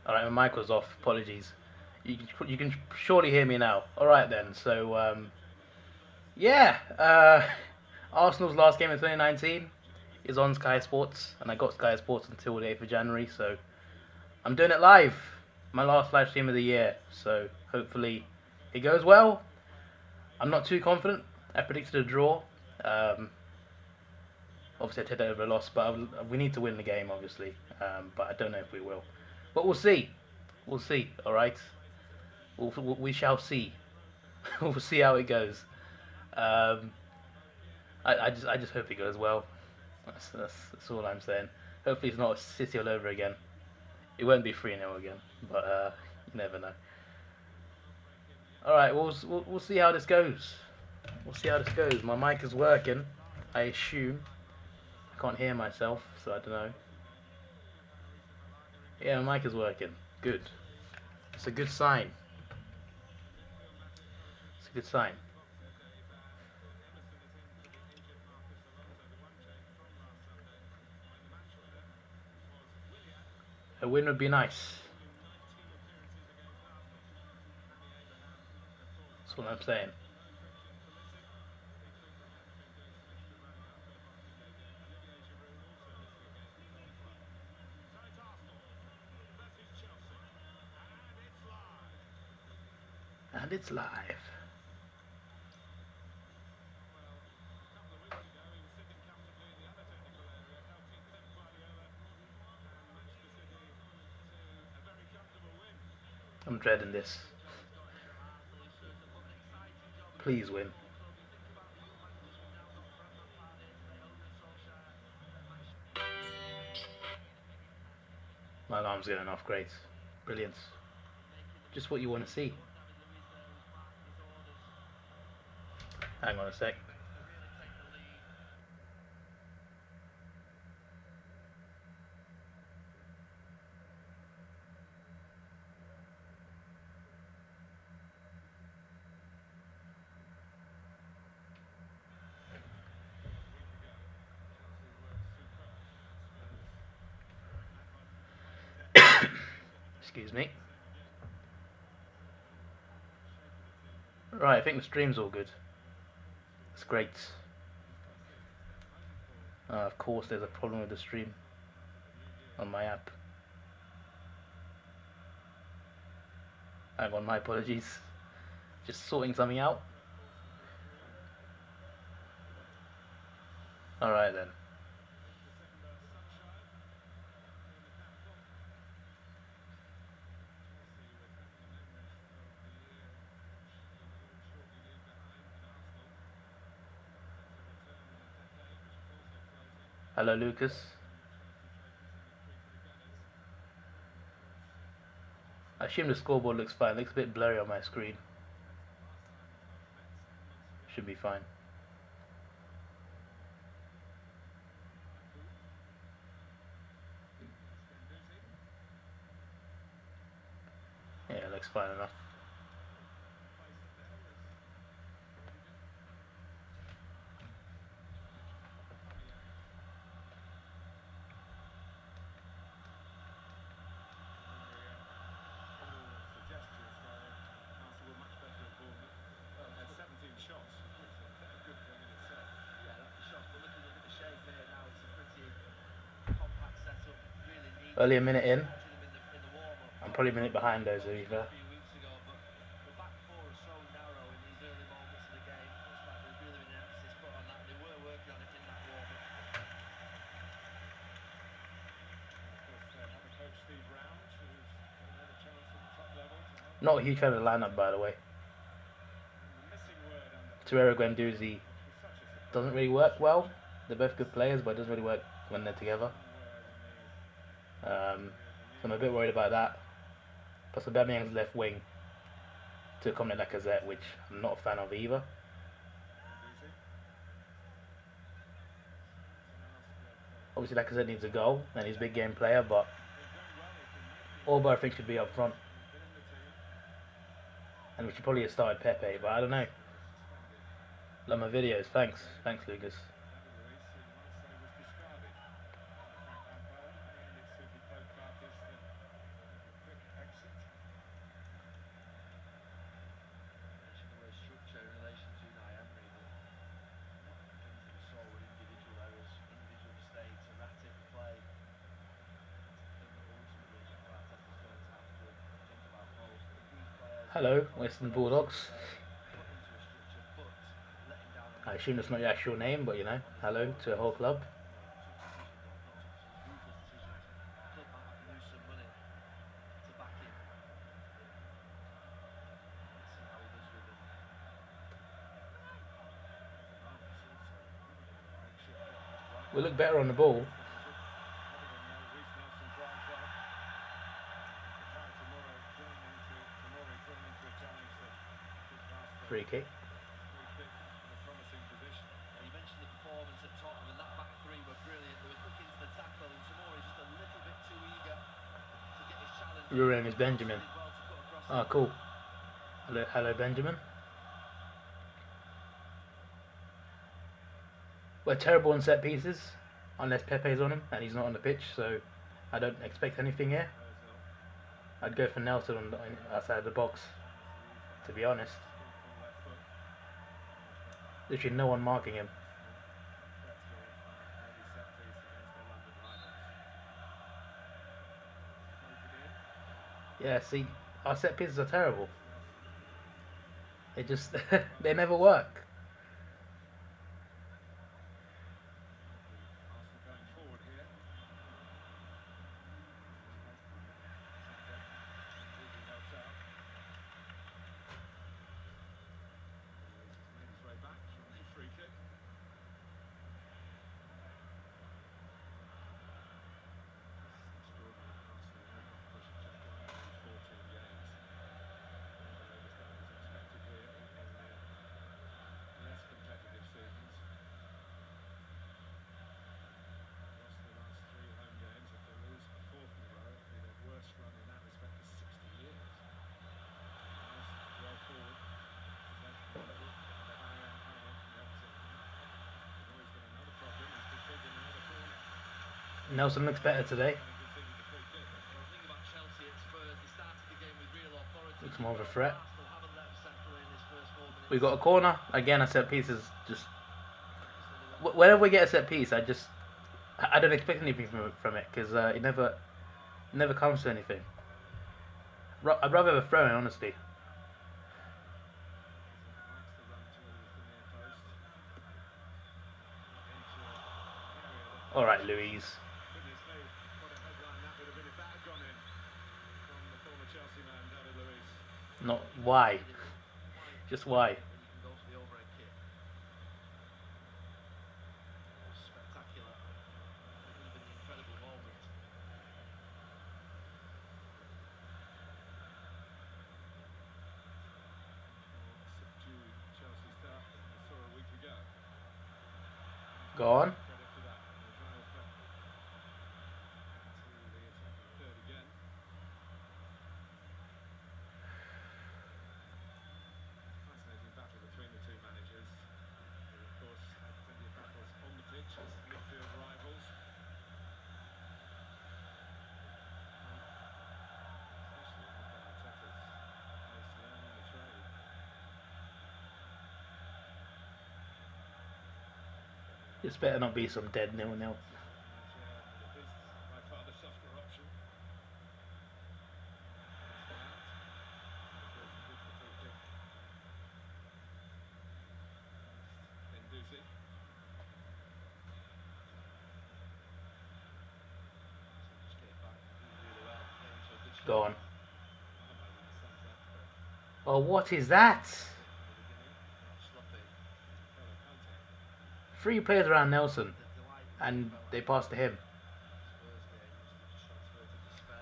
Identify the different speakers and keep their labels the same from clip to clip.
Speaker 1: Alright, my mic was off. Apologies. You can surely hear me now. Alright then. So yeah, Arsenal's last game in 2019 is on Sky Sports, and I got Sky Sports until the 8th of January. So I'm doing it live. My last live stream of the year. So hopefully it goes well. I'm not too confident. I predicted a draw. Um, Obviously, I take that over a loss, but we need to win the game, obviously. But I don't know if we will. But we'll see. We'll see. All right. We shall see. We'll see how it goes. Um, I just hope it goes well. That's all I'm saying. Hopefully, it's not a City all over again. It won't be 3-0 again, but you never know. All right. We'll see how this goes. We'll see how this goes. My mic is working, I assume. I can't hear myself, so I don't know. Yeah, my mic is working. Good. It's a good sign. It's a good sign. A win would be nice. That's what I'm saying. And it's live. I'm dreading this. Please win. My alarm's going off. Great. Brilliant. Just what you want to see. Hang on a sec. Excuse me. Right, I think the stream's all good. It's great. Of course, there's a problem with the stream on my app. Hang on, my apologies. Just sorting something out. Alright then. Hello, Lucas. I assume the scoreboard looks fine. It looks a bit blurry on my screen. Should be fine. Yeah, it looks fine enough. Only a minute in. I'm probably a minute behind those either. Not a huge fan of the lineup, by the way. Torreira Guendouzi doesn't really work well. They're both good players, but it doesn't really work when they're together. So I'm a bit worried about that. Plus, Aubameyang's left wing to accommodate Lacazette, which I'm not a fan of either. Obviously, Lacazette needs a goal, and he's a big game player, but Orba, I think, should be up front. And we should probably have started Pepe, but I don't know. Love my videos. Thanks, Lucas. Hello, Western Bulldogs. I assume that's not your actual name, but you know, hello to the whole club. We look better on the ball. Free kick. Your name is Benjamin. Oh, cool. Hello, hello, Benjamin. We're terrible on set pieces, unless Pepe's on him and he's not on the pitch, so I don't expect anything here. I'd go for Nelson on the, outside the box, to be honest. Literally no one marking him. Yeah, see, our set pieces are terrible. They just, they never work. Nelson looks better today. Looks more of a threat. We got a corner. Again, a set piece is just... Whenever we get a set piece, I don't expect anything from it, because it never comes to anything. I'd rather have a throw in, honestly. Alright, Louise. Not why. Just why. Go on. This better not be some dead 0-0. Go on. Oh, what is that? 3 players around Nelson, and they pass to him.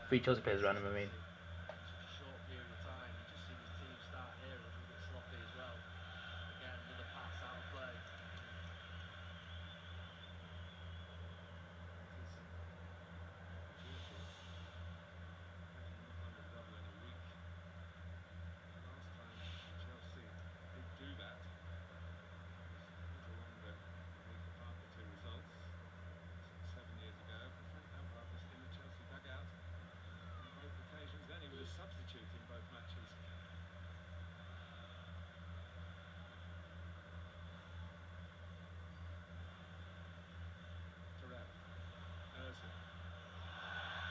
Speaker 1: 3 Chelsea players around him, I mean.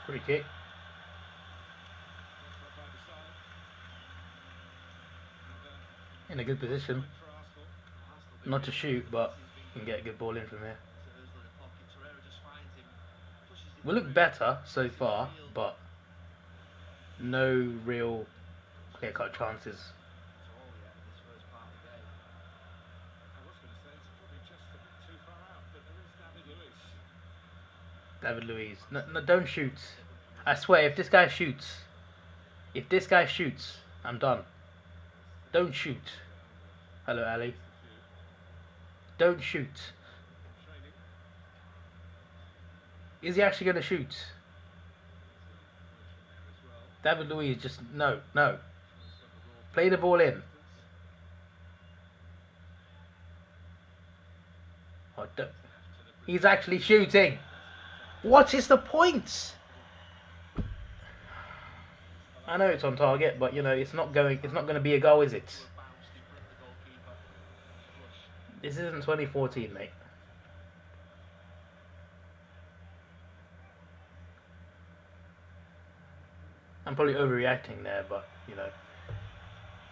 Speaker 1: Free kick. in a good position. Not to shoot, but you can get a good ball in from here. We look better so far, but no real clear-cut chances. David Luiz. No, no, don't shoot. I swear, if this guy shoots, I'm done. Don't shoot. Hello, Ali. Don't shoot. Is he actually going to shoot? David Luiz, just no. Play the ball in. Oh, he's actually shooting. What is the point? I know it's on target, but you know it's not going to be a goal, is it? This isn't 2014, mate. I'm probably overreacting there, but you know,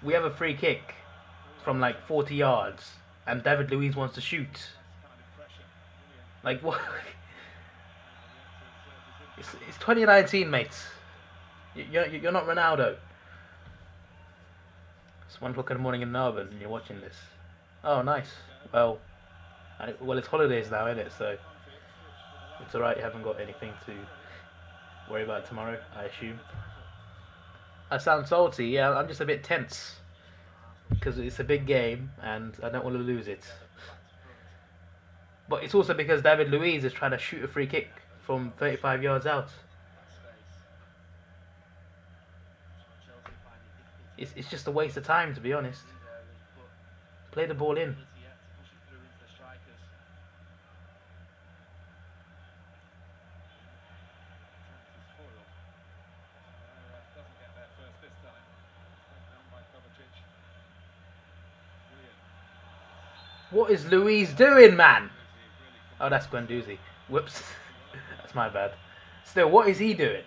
Speaker 1: we have a free kick from like 40 yards, and David Luiz wants to shoot. Like what? It's 2019, mates. You're not Ronaldo. It's 1 o'clock in the morning in Melbourne, and you're watching this. Oh, nice. Well, it's holidays now, isn't it? So it's alright. You haven't got anything to worry about tomorrow, I assume. I sound salty. Yeah, I'm just a bit tense because it's a big game, and I don't want to lose it. But it's also because David Luiz is trying to shoot a free kick from 35 yards out. It's just a waste of time, to be honest. Play the ball in. What is Luiz doing, man? Oh, that's Guendouzi. Whoops. That's my bad. Still, what is he doing?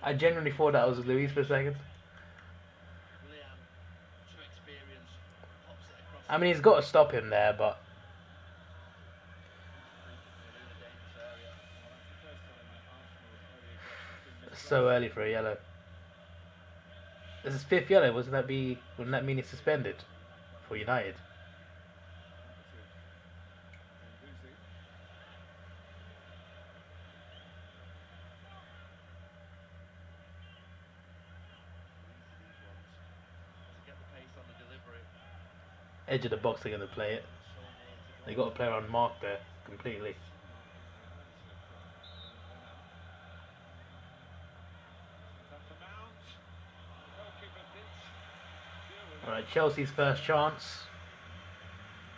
Speaker 1: I genuinely thought that was Luiz for a second. I mean, he's got to stop him there, but... It's so early for a yellow. This is 5th yellow. Wouldn't that mean he's suspended for United? Edge of the box, they're going to play it. They got a player on mark there completely. Alright, Chelsea's first chance.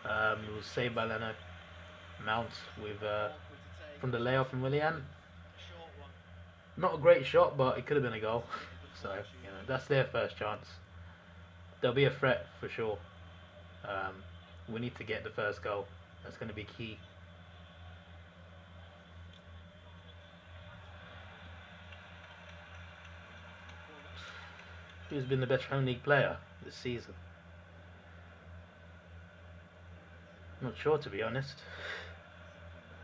Speaker 1: It was saved by Leno. Mount with from the layoff from Willian. Not a great shot, but it could have been a goal. So you know that's their first chance. There'll be a threat for sure. We need to get the first goal. That's going to be key. Who's been the best home league player this season? Not sure, to be honest.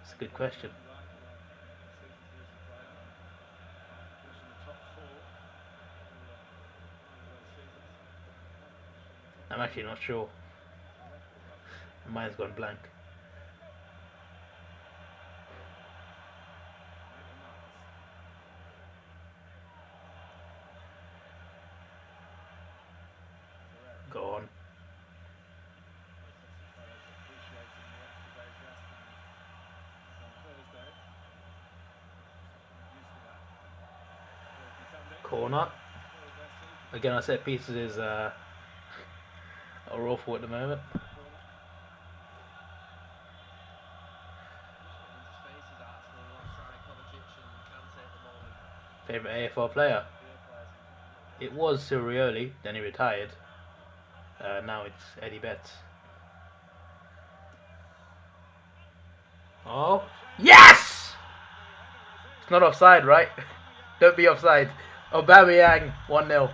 Speaker 1: It's a good question. I'm actually not sure. Mine's gone blank. Go on. Corner. Again, our set pieces are awful at the moment. Favourite AFL player? It was Sirioli, then he retired. Now it's Eddie Betts. Oh, yes! It's not offside, right? Don't be offside. Aubameyang, 1-0.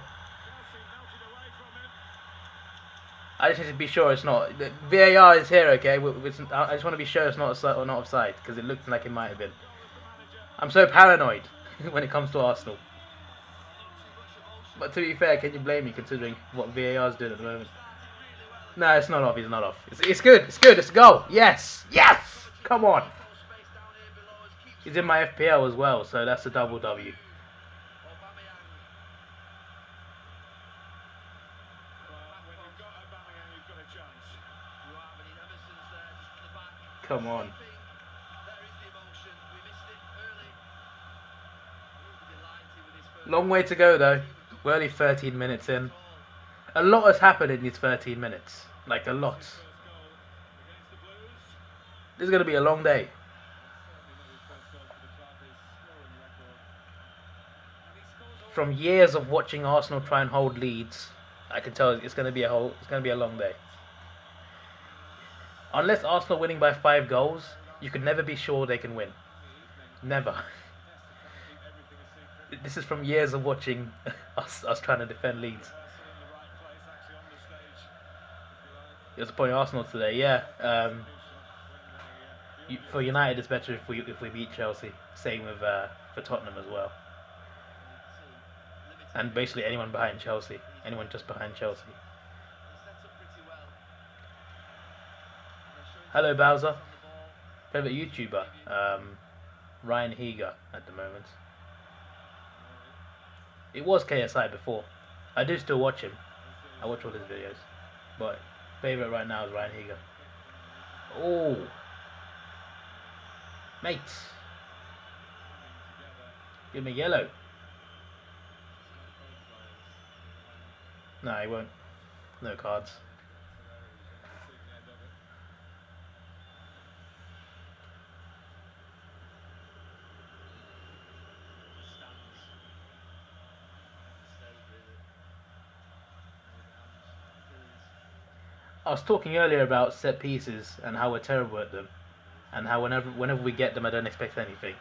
Speaker 1: I just need to be sure it's not. The VAR is here, okay? I just want to be sure it's not offside because it looked like it might have been. I'm so paranoid when it comes to Arsenal. But to be fair, can you blame me considering what VAR is doing at the moment? No, it's not off. It's not off. It's good. It's good. It's a goal. Yes. Yes. Come on. He's in my FPL as well, so that's a double W. Come on. Long way to go though. We're only 13 minutes in. A lot has happened in these 13 minutes. Like a lot. This is going to be a long day. From years of watching Arsenal try and hold leads, I can tell it's going to be a long day. Unless Arsenal winning by 5 goals, you can never be sure they can win. Never. This is from years of watching us trying to defend leads. It was a point Arsenal today, yeah. For United, it's better if we beat Chelsea. Same with for Tottenham as well. And basically anyone behind Chelsea, anyone just behind Chelsea. Hello Bowser, favorite YouTuber, Ryan Higa at the moment. It was KSI before. I do still watch him. I watch all his videos, but favorite right now is Ryan Higa. Oh, mates, give me yellow. No, he won't. No cards. I was talking earlier about set pieces and how we're terrible at them, and how whenever we get them, I don't expect anything.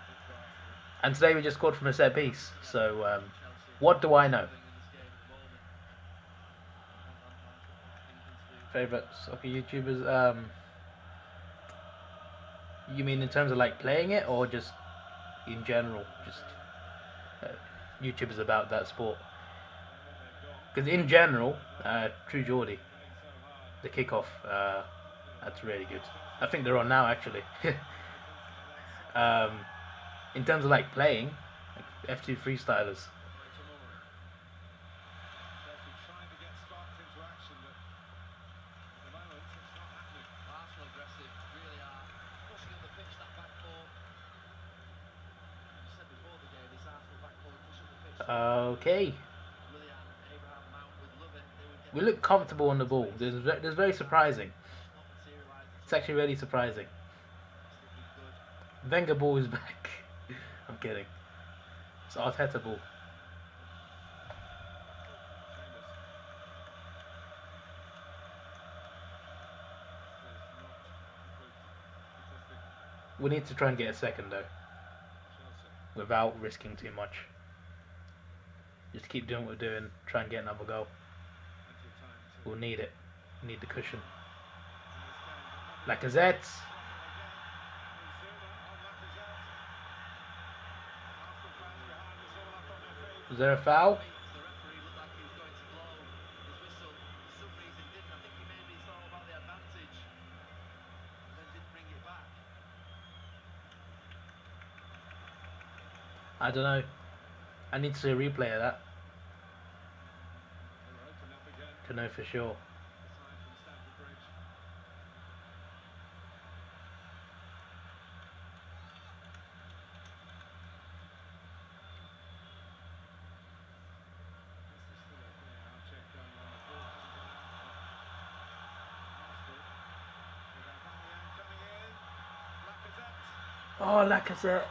Speaker 1: And today we just scored from a set piece. So what do I know? Favorite soccer YouTubers? You mean in terms of like playing it, or just in general, just YouTubers about that sport? Because in general, True Geordie, the kickoff, that's really good. I think they're on now actually. In terms of like playing, like F2 freestylers. Okay. We look comfortable on the ball. There's very surprising. It's actually really surprising. Wenger ball is back. I'm kidding. It's Arteta ball. We need to try and get a second though, without risking too much. Just keep doing what we're doing. Try and get another goal. We'll need it. We need the cushion. Lacazette. Was there a foul? I don't know. I need to see a replay of that to know for sure. Oh, Lacazette.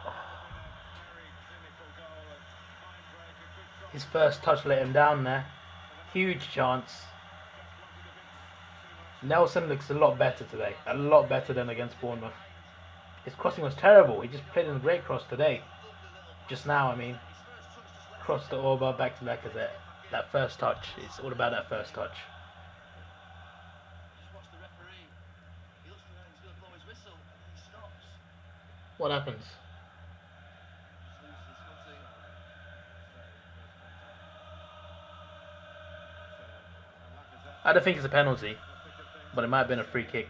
Speaker 1: His first touch let him down there. Huge chance. Nelson looks a lot better today. A lot better than against Bournemouth. His crossing was terrible. He just played in a great cross today. Just now, I mean. cross the Orba back to Lacazette. That first touch. It's all about that first touch. What happens? I don't think it's a penalty, but it might have been a free kick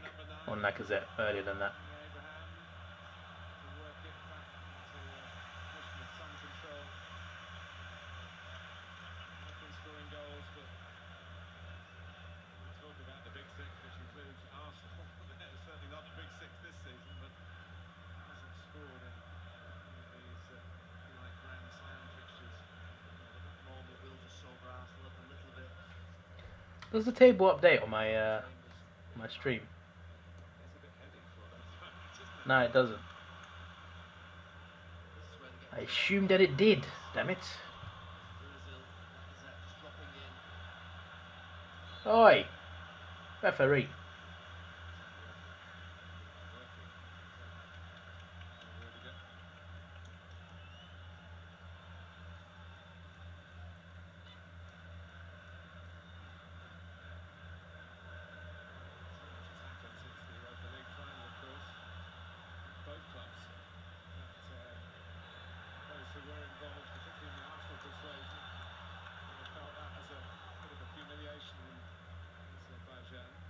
Speaker 1: on Lacazette earlier than that. Does the table update on my stream? No, it doesn't. I assumed that it did. Damn it. Oi! Referee.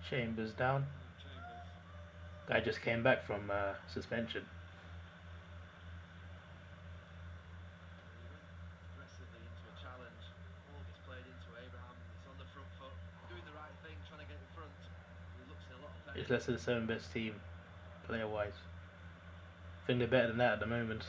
Speaker 1: Chambers down. Guy just came back from suspension. It's less than the 7th best team, player wise. I think they're better than that at the moment.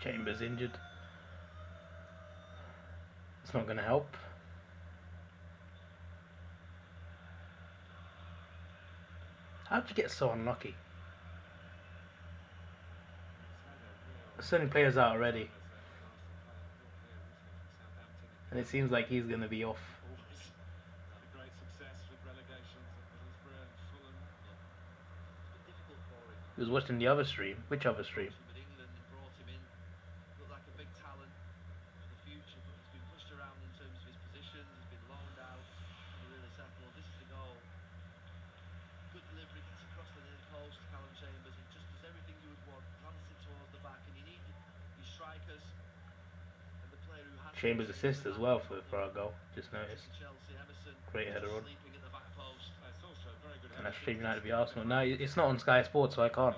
Speaker 1: Chambers injured. It's not going to help. How'd you get so unlucky? Sending players out already. And it seems like he's going to be off. He was watching the other stream. Which other stream? Chambers assist as well for our goal. Just noticed. Great header on. And that's Stream United v Arsenal. No, it's not on Sky Sports, so I can't.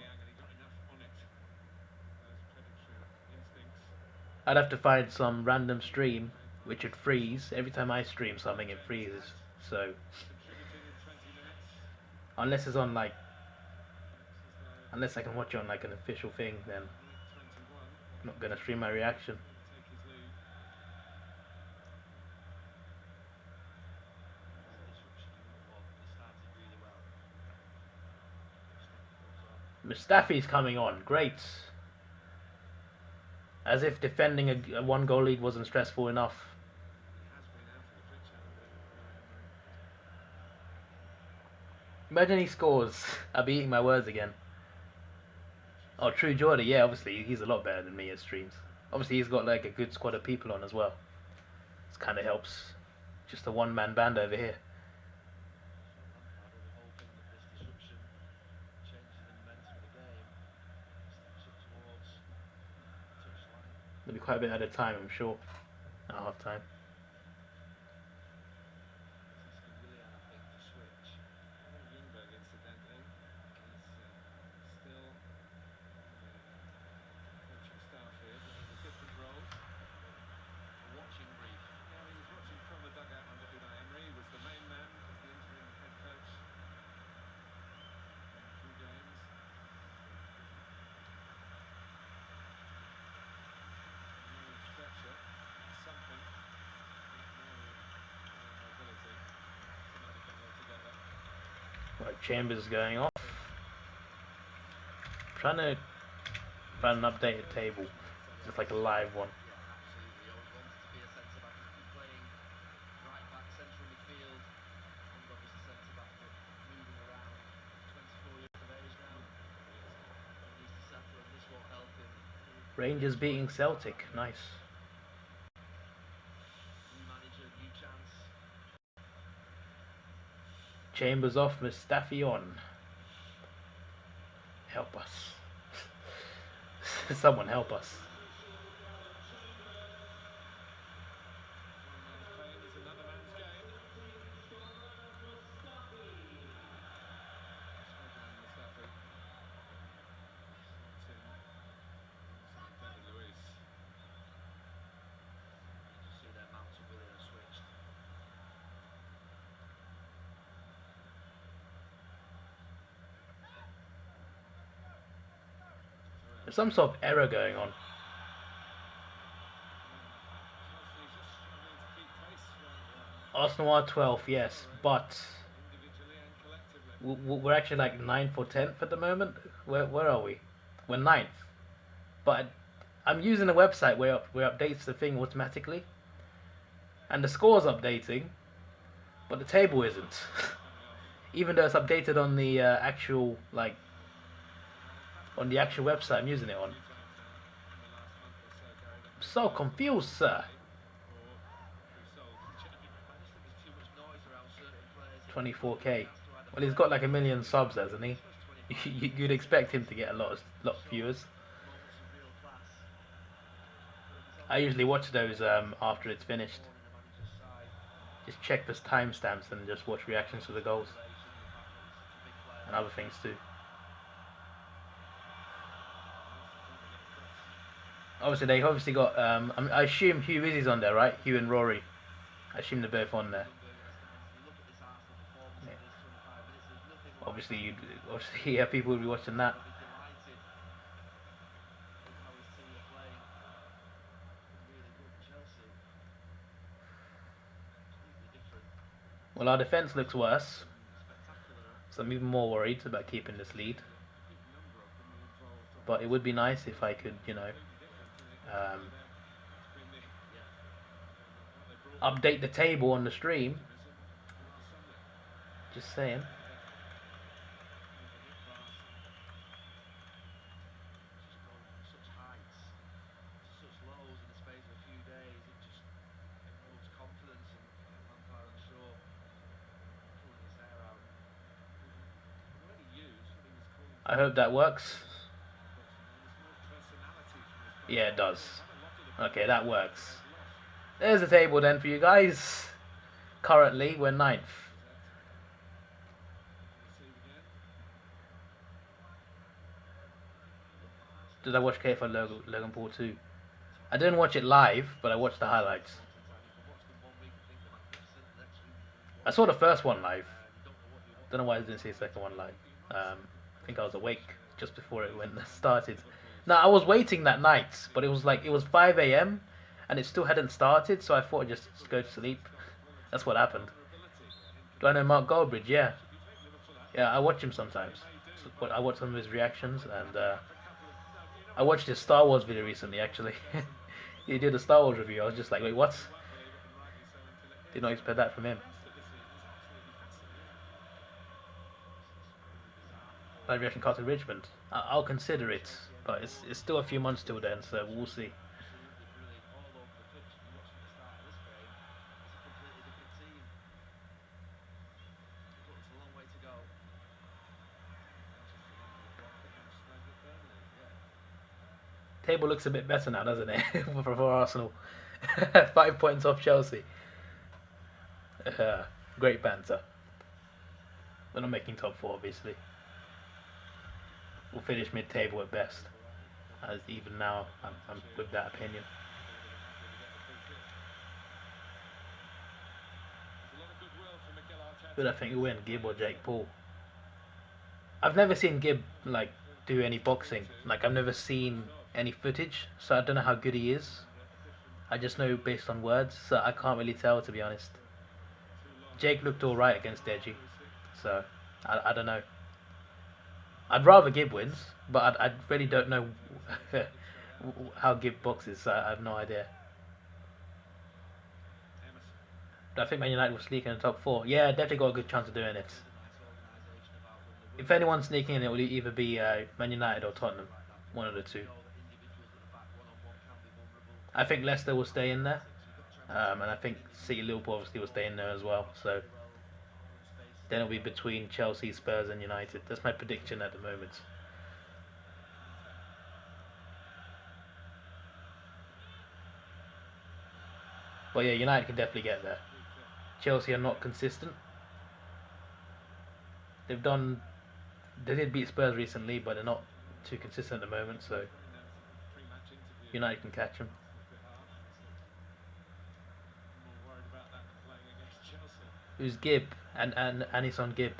Speaker 1: I'd have to find some random stream which would freeze. Every time I stream something, it freezes. So, unless it's on like, unless I can watch it on like an official thing, then I'm not gonna stream my reaction. Mustafi's coming on, great. As if defending a one-goal lead wasn't stressful enough. Imagine he scores. I'll be eating my words again. Oh, True Jordy, yeah, obviously he's a lot better than me at streams. Obviously he's got like a good squad of people on as well. This kind of helps. Just a one-man band over here. There'll be quite a bit at a time, I'm sure, at half time. Right, Chambers going off. Trying to find an updated table, just like a live one. Rangers beating Celtic. Nice. Chambers off, Mustafi on. Help us. Someone help us. There's some sort of error going on. Arsenal are 12th, yes, but we're actually like 9th or 10th at the moment. Where are we? We're 9th. But I'm using a website where updates the thing automatically. And the score's updating, but the table isn't. Even though it's updated on the actual, like, on the actual website I'm using it on. I'm so confused, sir. 24k. Well, he's got like 1 million subs, hasn't he? You'd expect him to get a lot of viewers. I usually watch those after it's finished. Just check for timestamps and just watch reactions to the goals. And other things too. Obviously, they obviously got. I assume Hugh Izzy's on there, right? Hugh and Rory. I assume they're both on there. Yeah. Obviously, yeah, people will be watching that. Well, our defence looks worse, so I'm even more worried about keeping this lead. But it would be nice if I could, update the table on the stream. Just saying. I hope that works. Yeah, it does. Okay, that works. There's the table then for you guys. Currently, we're 9th. Did I watch KFL Logan Paul 2? I didn't watch it live, but I watched the highlights. I saw the first one live. Don't know why I didn't see the second one live. I think I was awake just before it started. No, I was waiting that night, but it was 5 a.m. and it still hadn't started, so I thought I'd just go to sleep. That's what happened. Do I know Mark Goldbridge? Yeah. Yeah, I watch him sometimes. So, I watch some of his reactions, and I watched his Star Wars video recently, actually. He did a Star Wars review. I was just like, wait, what? Did not expect that from him. Live reaction card to Richmond. I'll consider it, but it's still a few months till then, so we'll see. Table looks a bit better now, doesn't it, for Arsenal? 5 points off Chelsea. Great banter. We're not making top 4, obviously. We'll finish mid-table at best. As even now, I'm with that opinion. Who do I think will win, Gibb or Jake Paul? I've never seen Gibb do any boxing. I've never seen any footage, so I don't know how good he is. I just know based on words, so I can't really tell, to be honest. Jake looked alright against Deji, so I don't know. I'd rather Gibb wins, but I really don't know how Gibb boxes, so I have no idea. Do I think Man United will sneak in the top 4? Yeah, definitely got a good chance of doing it. If anyone's sneaking in, it will either be Man United or Tottenham. One of the two. I think Leicester will stay in there, and I think City, Liverpool obviously will stay in there as well. So then it'll be between Chelsea, Spurs, and United. That's my prediction at the moment. But yeah, United can definitely get there. Chelsea are not consistent. They've done. They did beat Spurs recently, but they're not too consistent at the moment. So United can catch them. Who's Gibb and his son Gibb?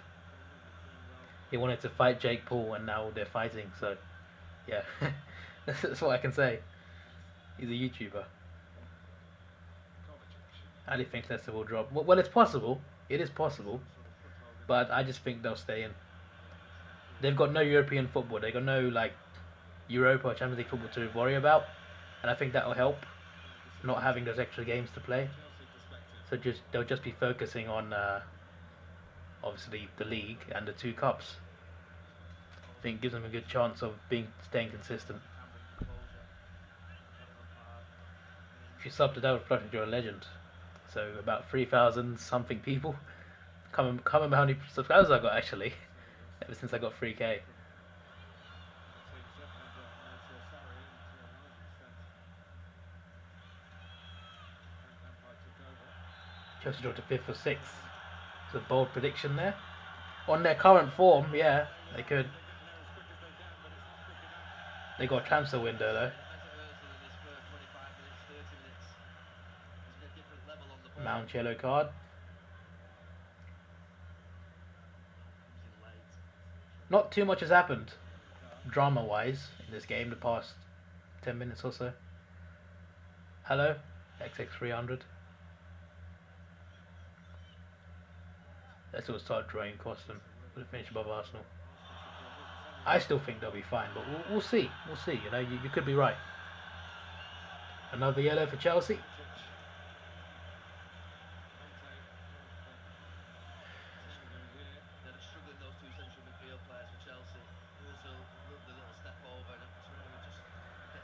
Speaker 1: He wanted to fight Jake Paul, and now they're fighting. So yeah, that's what I can say. He's a YouTuber. I do think Leicester will drop. Well, it's possible. It is possible, but I just think they'll stay in. They've got no European football. They've got no like Europa or Champions League football to worry about, and I think that will help. Not having those extra games to play, so they'll just be focusing on obviously the league and the two cups. I think it gives them a good chance of staying consistent. If you sub to Davidoff, you're a legend. So about 3,000 something people. Comment how many subscribers I got actually. Ever since I got 3K. Chelsea dropped to 5th or 6th. It's a bold prediction there. On their current form, yeah, they could. They got a transfer window though. Mount yellow card. Not too much has happened, drama-wise, in this game the past 10 minutes or so. Hello, XX300. Let's all start drawing cost them. We'll finish above Arsenal. I still think they'll be fine, but we'll see. We'll see. You know, you could be right. Another yellow for Chelsea.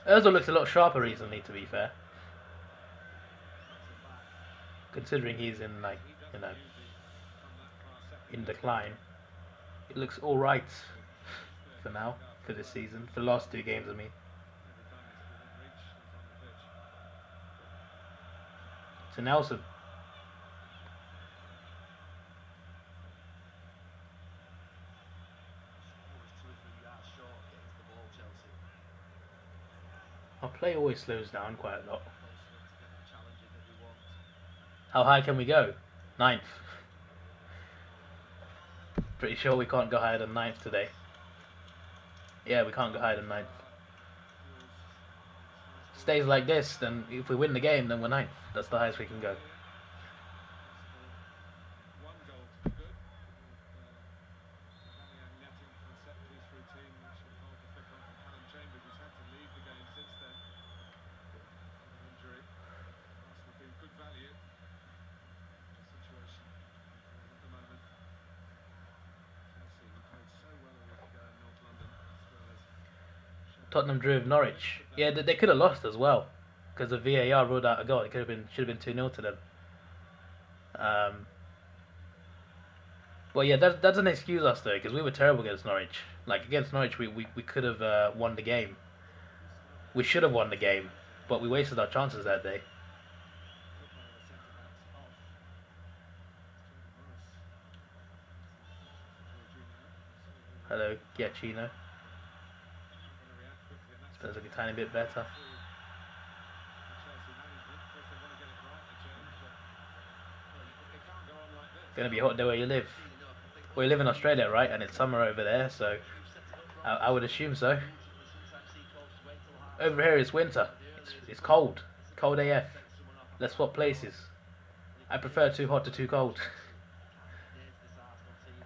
Speaker 1: Ozil looks a lot sharper recently, to be fair. Considering he's in, like, you know, in decline. It looks alright for now, for this season. For the last 2 games, I mean. To Nelson. Our play always slows down quite a lot. How high can we go? 9th. Pretty sure we can't go higher than 9th today. Yeah, we can't go higher than 9th. Stays like this, then if we win the game, then we're 9th. That's the highest we can go. Tottenham drew with Norwich. Yeah, they could have lost as well, because the VAR ruled out a goal. It should have been 2-0 to them. Well, yeah, that doesn't excuse us though, because we were terrible against Norwich. Like against Norwich, we could have won the game. We should have won the game, but we wasted our chances that day. Hello, Giacchino. Spurs look a tiny bit better. Gonna be hot there where you live. Well, you live in Australia, right? And it's summer over there, so I would assume so. Over here it's winter. It's cold. Cold AF. Let's swap places. I prefer too hot to too cold.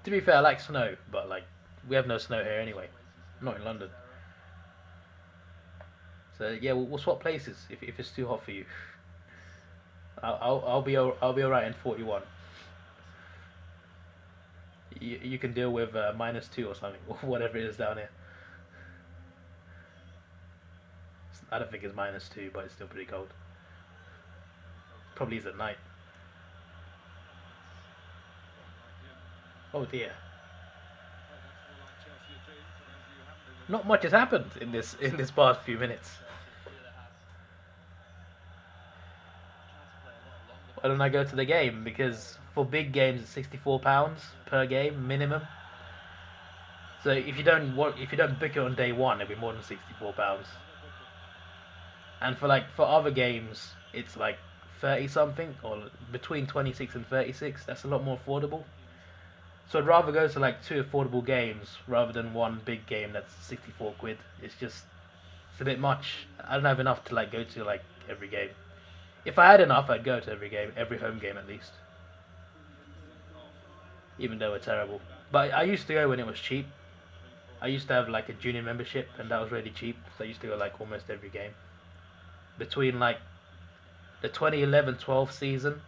Speaker 1: To be fair, I like snow, but like we have no snow here anyway. Not in London. So yeah, we'll swap places if it's too hot for you. I'll be alright in 41. You can deal with -2 or something, or whatever it is down here. I don't think it's -2, but it's still pretty cold. Probably is at night. Oh dear. Not much has happened in this past few minutes. Why don't I go to the game? Because for big games, it's £64 per game minimum. So if you don't book it on day one, it'll be more than £64. And for other games, it's like 30 something or between 26 and 36. That's a lot more affordable. So I'd rather go to like two affordable games rather than one big game that's 64 quid. It's a bit much. I don't have enough to like go to like every game. If I had enough, I'd go to every game, every home game at least. Even though we're terrible. But I used to go when it was cheap. I used to have like a junior membership and that was really cheap. So I used to go like almost every game. Between like the 2011-12 season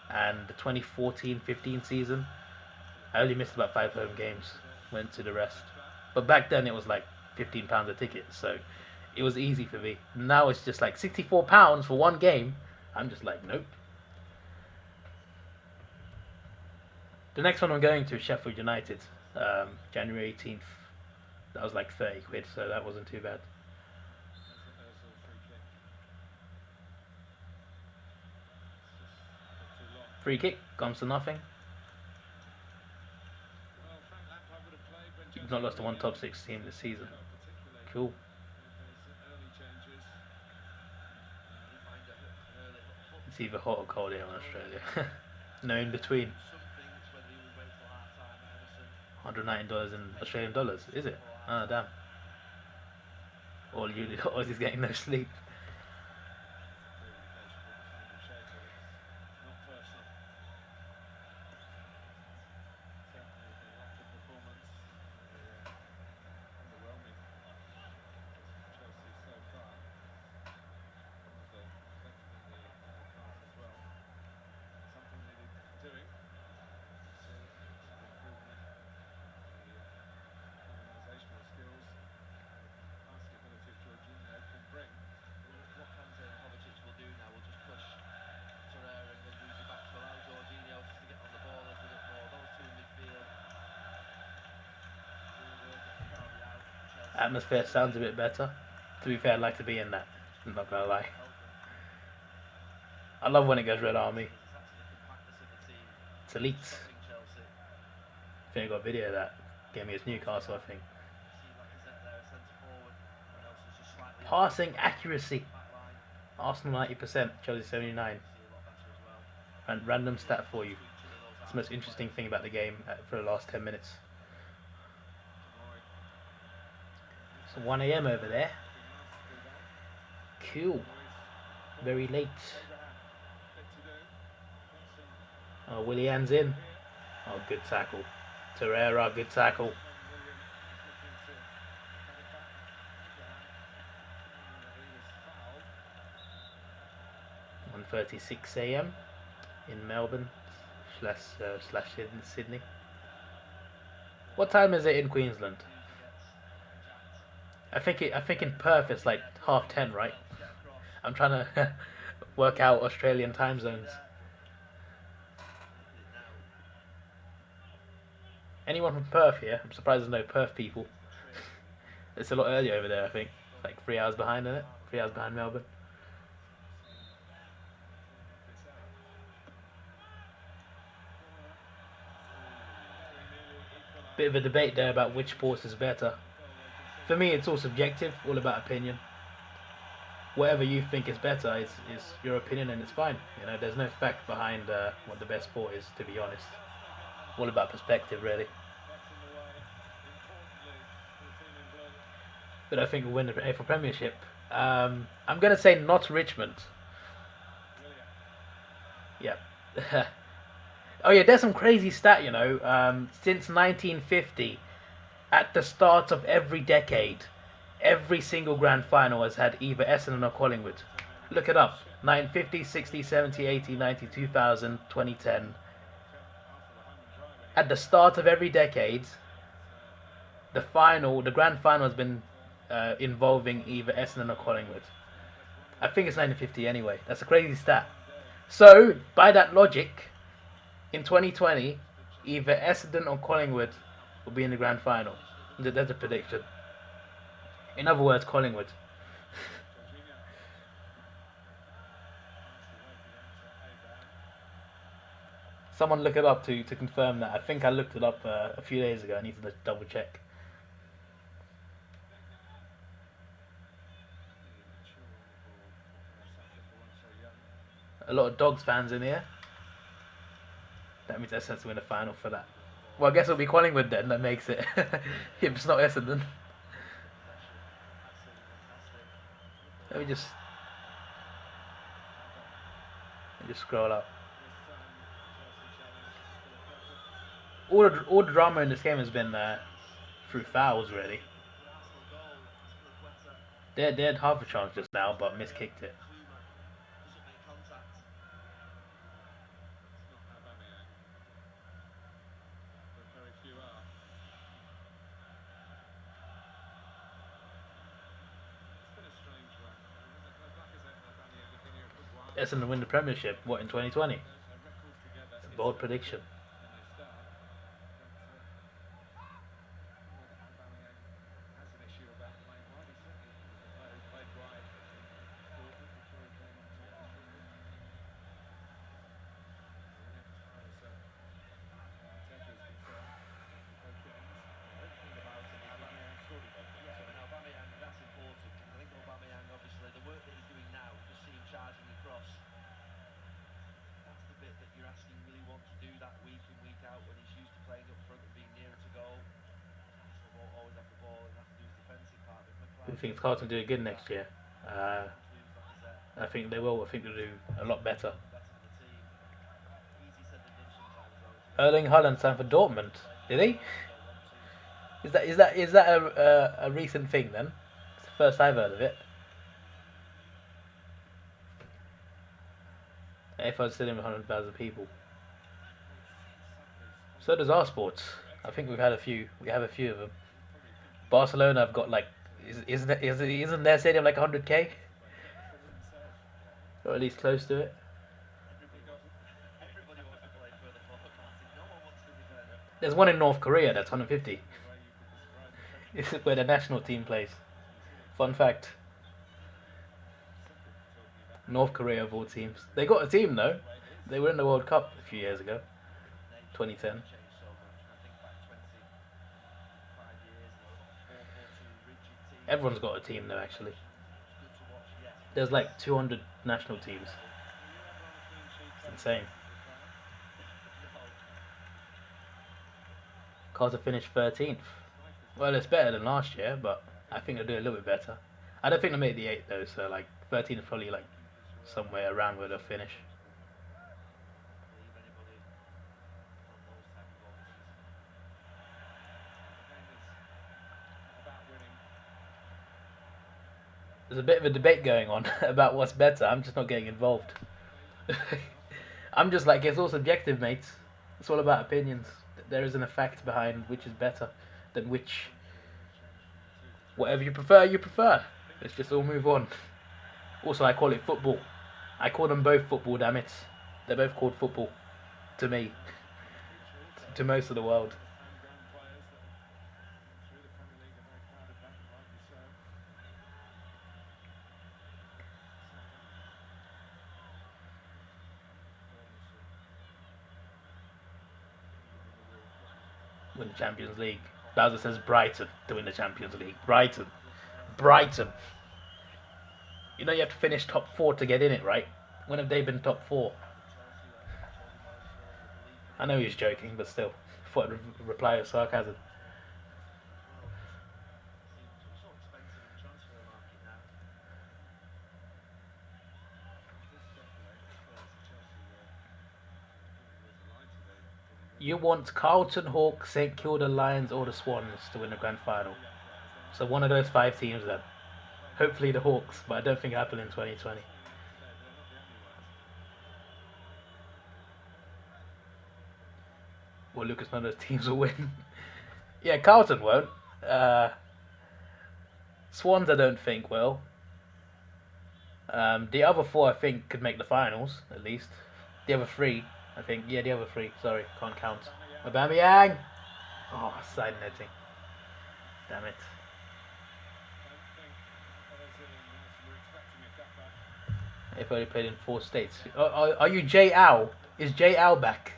Speaker 1: and the 2014-15 season, I only missed about 5 home games. Went to the rest. But back then it was like £15 a ticket, so it was easy for me. Now it's just like £64 for one game. I'm just like, nope. The next one I'm going to is Sheffield United, January 18th. That was like 30 quid, so that wasn't too bad. Free kick, comes to nothing. You've not lost to one top 6 team this season. Cool. It's either hot or cold here in Australia. No in between. $119 in Australian dollars, is it? Ah, damn. All Aussies getting no sleep. Atmosphere sounds a bit better. To be fair, I'd like to be in that. I'm not gonna lie. I love when it goes Red Army. It's elite. I think I got a video of that. Gave me his Newcastle, I think. Passing accuracy. Arsenal 90%, Chelsea 79. And random stat for you. It's the most interesting thing about the game for the last 10 minutes. It's 1 AM over there. Cool. Very late. Oh, Willian's in. Oh, good tackle. Torreira, good tackle. 1:36 AM in Melbourne slash Sydney. What time is it in Queensland? I think in Perth it's like 10:30, right? I'm trying to work out Australian time zones. Anyone from Perth here? I'm surprised there's no Perth people. It's a lot earlier over there, I think. Like 3 hours behind, isn't it? 3 hours behind Melbourne. Bit of a debate there about which sport is better. For me, it's all subjective, all about opinion. Whatever you think is better is your opinion, and it's fine. You know, there's no fact behind what the best sport is, to be honest. All about perspective, really. But I think we'll win the AFL Premiership. I'm going to say not Richmond. Yeah. Oh yeah, there's some crazy stat, you know. Since 1950, at the start of every decade, every single grand final has had either Essendon or Collingwood. Look it up. 1950, 60, 70, 80, 90, 2000, 2010. At the start of every decade, the grand final has been involving either Essendon or Collingwood. I think it's 1950 anyway. That's a crazy stat. So, by that logic, in 2020, either Essendon or Collingwood will be in the grand final. That's a prediction. In other words, Collingwood. Someone look it up to confirm that. I think I looked it up a few days ago. I need to double check. A lot of Dogs fans in here. That means Essendon to win the final for that. Well, I guess it'll be Collingwood then that makes it. If it's not Essendon. Let me just scroll up. All the drama in this game has been through fouls, really. They had half a chance just now, but miskicked it. Essendon win the Premiership, what, in 2020? It's a bold prediction. Who thinks Carlton do it good next year? I think they will. I think they'll do a lot better. Erling Haaland signed for Dortmund. Did he? Is that a recent thing then? It's the first I've heard of it. AFL's still in 100,000 people. So does our sports. I think we've had a few. We have a few of them. Barcelona have got like, isn't their stadium like 100k? Or at least close to it. There's one in North Korea that's 150. This is where the national team plays. Fun fact. North Korea of all teams. They got a team though. They were in the World Cup a few years ago. 2010. Everyone's got a team though actually. There's like 200 national teams. It's insane. Carter finished 13th. Well, it's better than last year, but I think they'll do a little bit better. I don't think they'll make the 8 though, so like 13 is probably like somewhere around where they'll finish. There's a bit of a debate going on about what's better. I'm just not getting involved. I'm just like, it's all subjective, mates. It's all about opinions. There isn't a fact behind which is better than which. Whatever you prefer, you prefer. Let's just all move on. Also, I call it football. I call them both football, damn it. They're both called football. To me. To most of the world. Win the Champions League. Bowser says Brighton to win the Champions League. Brighton. Brighton. You know you have to finish top 4 to get in it, right? When have they been top 4? I know he's joking, but still. Thought I'd reply with sarcasm. You want Carlton, Hawks, St Kilda Lions or the Swans to win the grand final. So one of those 5 teams then. Hopefully the Hawks, but I don't think it'll happen in 2020. Well, Lucas, none of those teams will win. Yeah, Carlton won't. Swans, I don't think will. The other four, I think, could make the finals at least. The other three, I think. Yeah, the other three. Sorry, can't count. Aubameyang. Oh, side netting. Damn it. If only played in 4 states. Are you J Ow? Is J Ow back?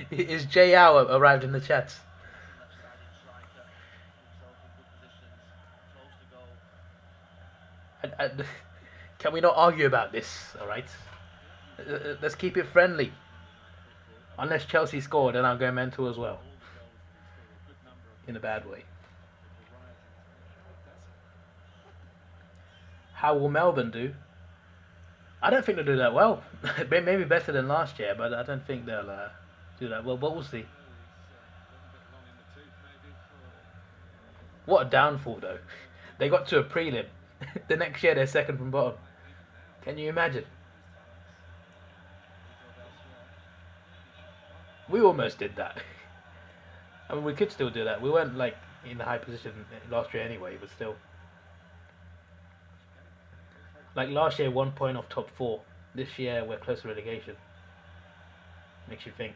Speaker 1: Is J Ow arrived in the chat? I, can we not argue about this? All right. Let's keep it friendly. Unless Chelsea scored, then I'll go mental as well. In a bad way. How will Melbourne do? I don't think they'll do that well. Maybe better than last year, but I don't think they'll do that well. But we'll see. What a downfall, though. They got to a prelim. The next year, they're second from bottom. Can you imagine? We almost did that. I mean, we could still do that. We weren't like in the high position last year anyway, but still. Like last year, 1 point off top four. This year, we're close to relegation. Makes you think.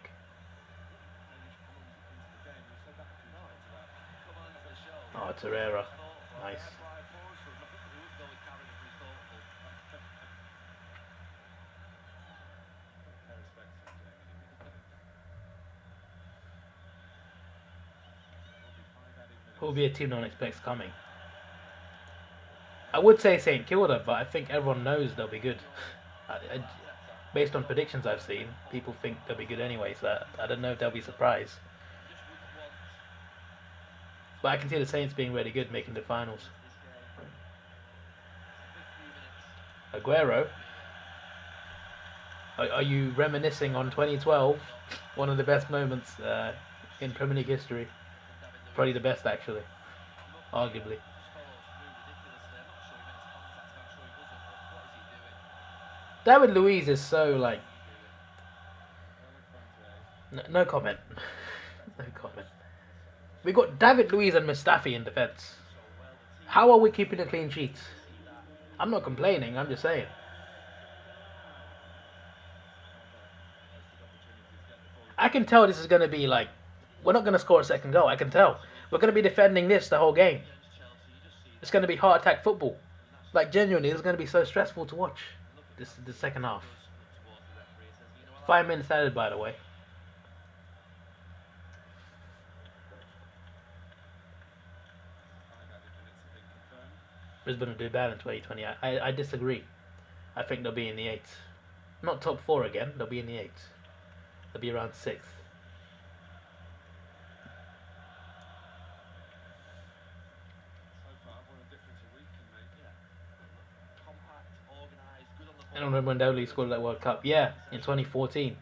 Speaker 1: Oh, Torreira. Nice. Who will be a team no one expects coming? I would say St Kilda, but I think everyone knows they'll be good. Based on predictions I've seen, people think they'll be good anyway, so I don't know if they'll be surprised. But I can see the Saints being really good, making the finals. Aguero? Are you reminiscing on 2012? One of the best moments in Premier League history. Probably the best, actually. Arguably. David Luiz is so, like... No comment. No comment. We got David Luiz and Mustafi in defence. How are we keeping a clean sheet? I'm not complaining, I'm just saying. I can tell this is going to be like... We're not going to score a second goal, I can tell. We're going to be defending this the whole game. It's going to be heart attack football. Like, genuinely, it's going to be so stressful to watch. The second half. 5 minutes added, by the way. Brisbane will do bad in 2020. I disagree. I think they'll be in the 8th. Not top 4 again, they'll be in the 8th. They'll be around 6th. I don't remember when Dowley scored that World Cup. Yeah, in 2014.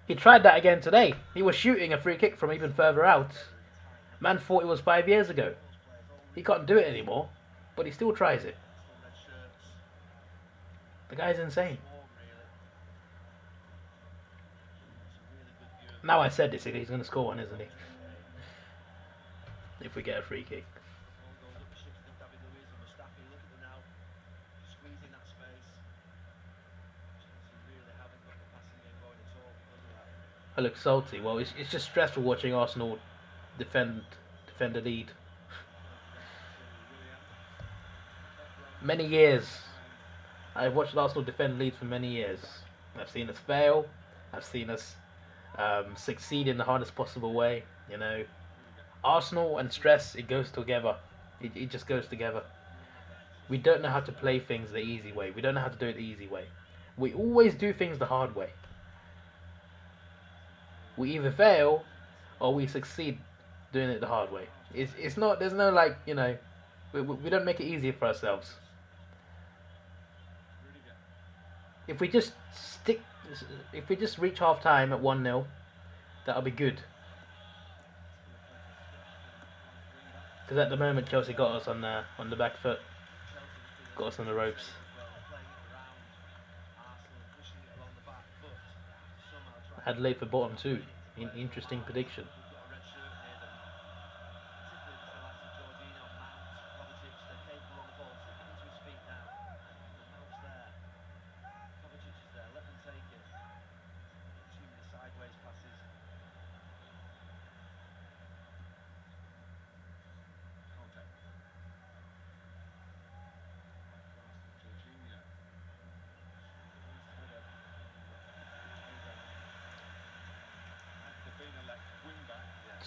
Speaker 1: He tried that again today. He was shooting a free kick from even further out. Man thought it was 5 years ago. He can't do it anymore, but he still tries it. The guy's insane. Now I said this, he's going to score one, isn't he? If we get a free kick. I look salty. Well, it's just stressful watching Arsenal defend the lead. Many years. I've watched Arsenal defend leads for many years. I've seen us fail. I've seen us succeed in the hardest possible way. You know, Arsenal and stress, it goes together. It just goes together. We don't know how to play things the easy way. We don't know how to do it the easy way. We always do things the hard way. We either fail or we succeed doing it the hard way. It's not. There's no like, you know. We don't make it easier for ourselves. If we just reach half time at 1-0, that'll be good. Because at the moment Chelsea got us on the back foot, got us on the ropes. Adelaide for bottom 2. Interesting prediction.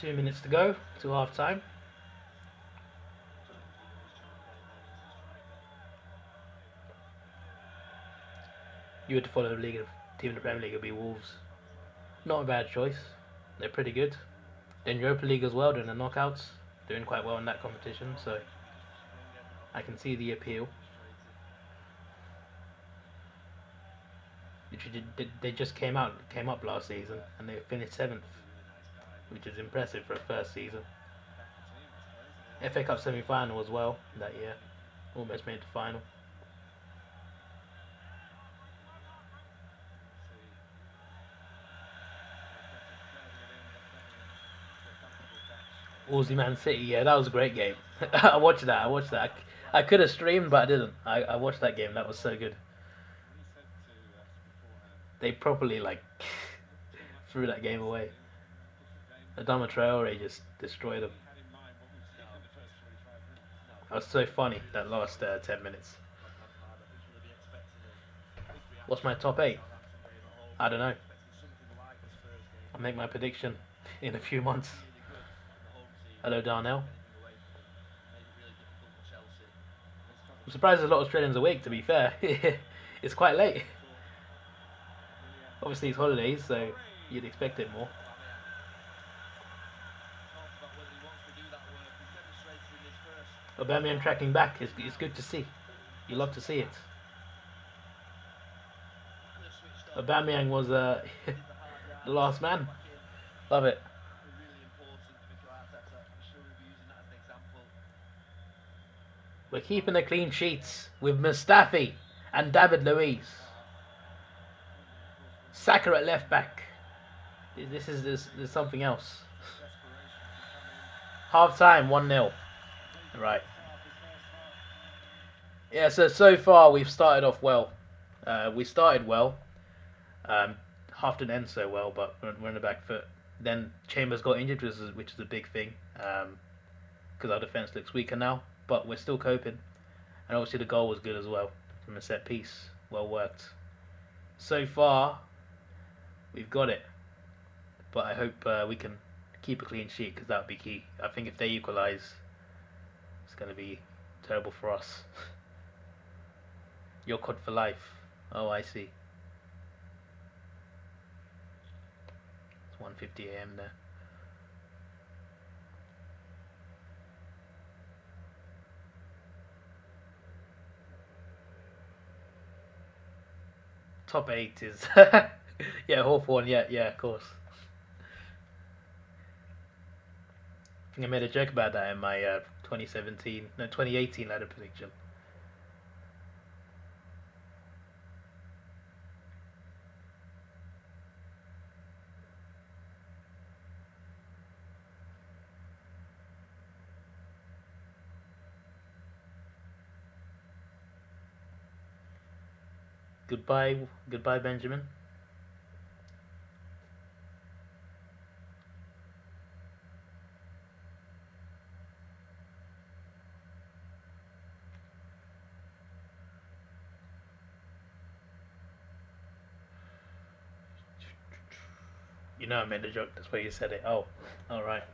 Speaker 1: 2 minutes to go to half time. You had to follow the league. Team in the Premier League would be Wolves. Not a bad choice. They're pretty good. Then Europa League as well, doing the knockouts. Doing quite well in that competition, so I can see the appeal. They just came up last season, and they finished 7th, which is impressive for a first season. FA Cup semi-final as well that year, almost made the final. Wolsey Man City, yeah, that was a great game. I watched that. I could have streamed, but I didn't. I watched that game. That was so good. They properly threw that game away. Adama Traore just destroyed them. That was so funny, that last 10 minutes. What's my top 8? I don't know. I'll make my prediction in a few months. Hello, Darnell. I'm surprised there's a lot of Australians awake, to be fair. It's quite late. Obviously, it's holidays, so you'd expect it more. Aubameyang tracking back is good to see. You love to see it. Aubameyang was the last man. Love it. We're keeping the clean sheets with Mustafi and David Luiz. Saka at left back. This is something else. Half time, 1-0. Right. Yeah, so far we've started off well. We started well. Half didn't end so well, but we're in the back foot. Then Chambers got injured, which is a big thing, because our defence looks weaker now. But we're still coping. And obviously the goal was good as well, from a set piece. Well worked. So far, we've got it. But I hope we can keep a clean sheet, because that would be key. I think if they equalise, it's going to be terrible for us. Your COD for life. Oh, I see. It's 1:50 AM there. Top 8 is... yeah, Hawthorn, yeah, of course. I think I made a joke about that in my 2018 ladder prediction. Goodbye, Benjamin. You know I made a joke, that's why you said it. Oh, alright.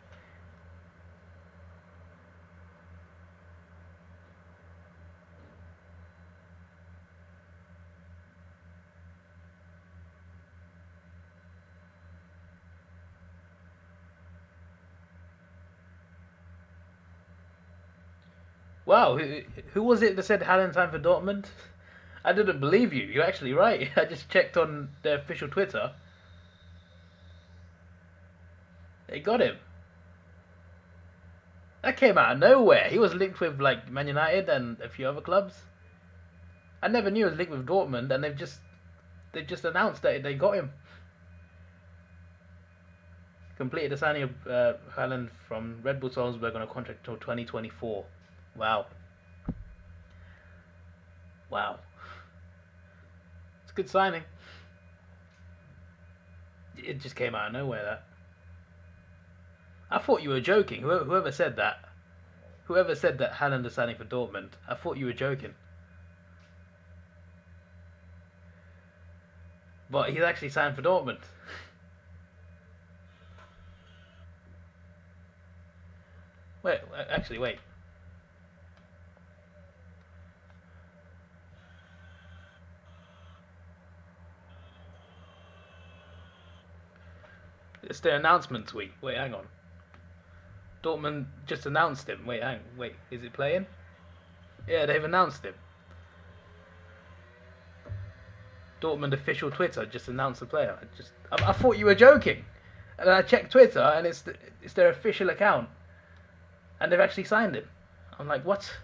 Speaker 1: Wow, who was it that said Haaland time for Dortmund? I didn't believe you. You're actually right. I just checked on their official Twitter. They got him. That came out of nowhere. He was linked with Man United and a few other clubs. I never knew he was linked with Dortmund, and they've just announced that they got him. Completed the signing of Haaland from Red Bull Salzburg on a contract until 2024. Wow. It's a good signing. It just came out of nowhere, that. I thought you were joking. Whoever said that Haaland is signing for Dortmund, I thought you were joking. But he's actually signed for Dortmund. Wait, actually, wait. It's the announcement tweet. Wait, hang on. Dortmund just announced him. Wait, is it playing? Yeah, they've announced him. Dortmund official Twitter just announced the player. I thought you were joking, and then I checked Twitter, and it's their official account, and they've actually signed him. I'm like, what?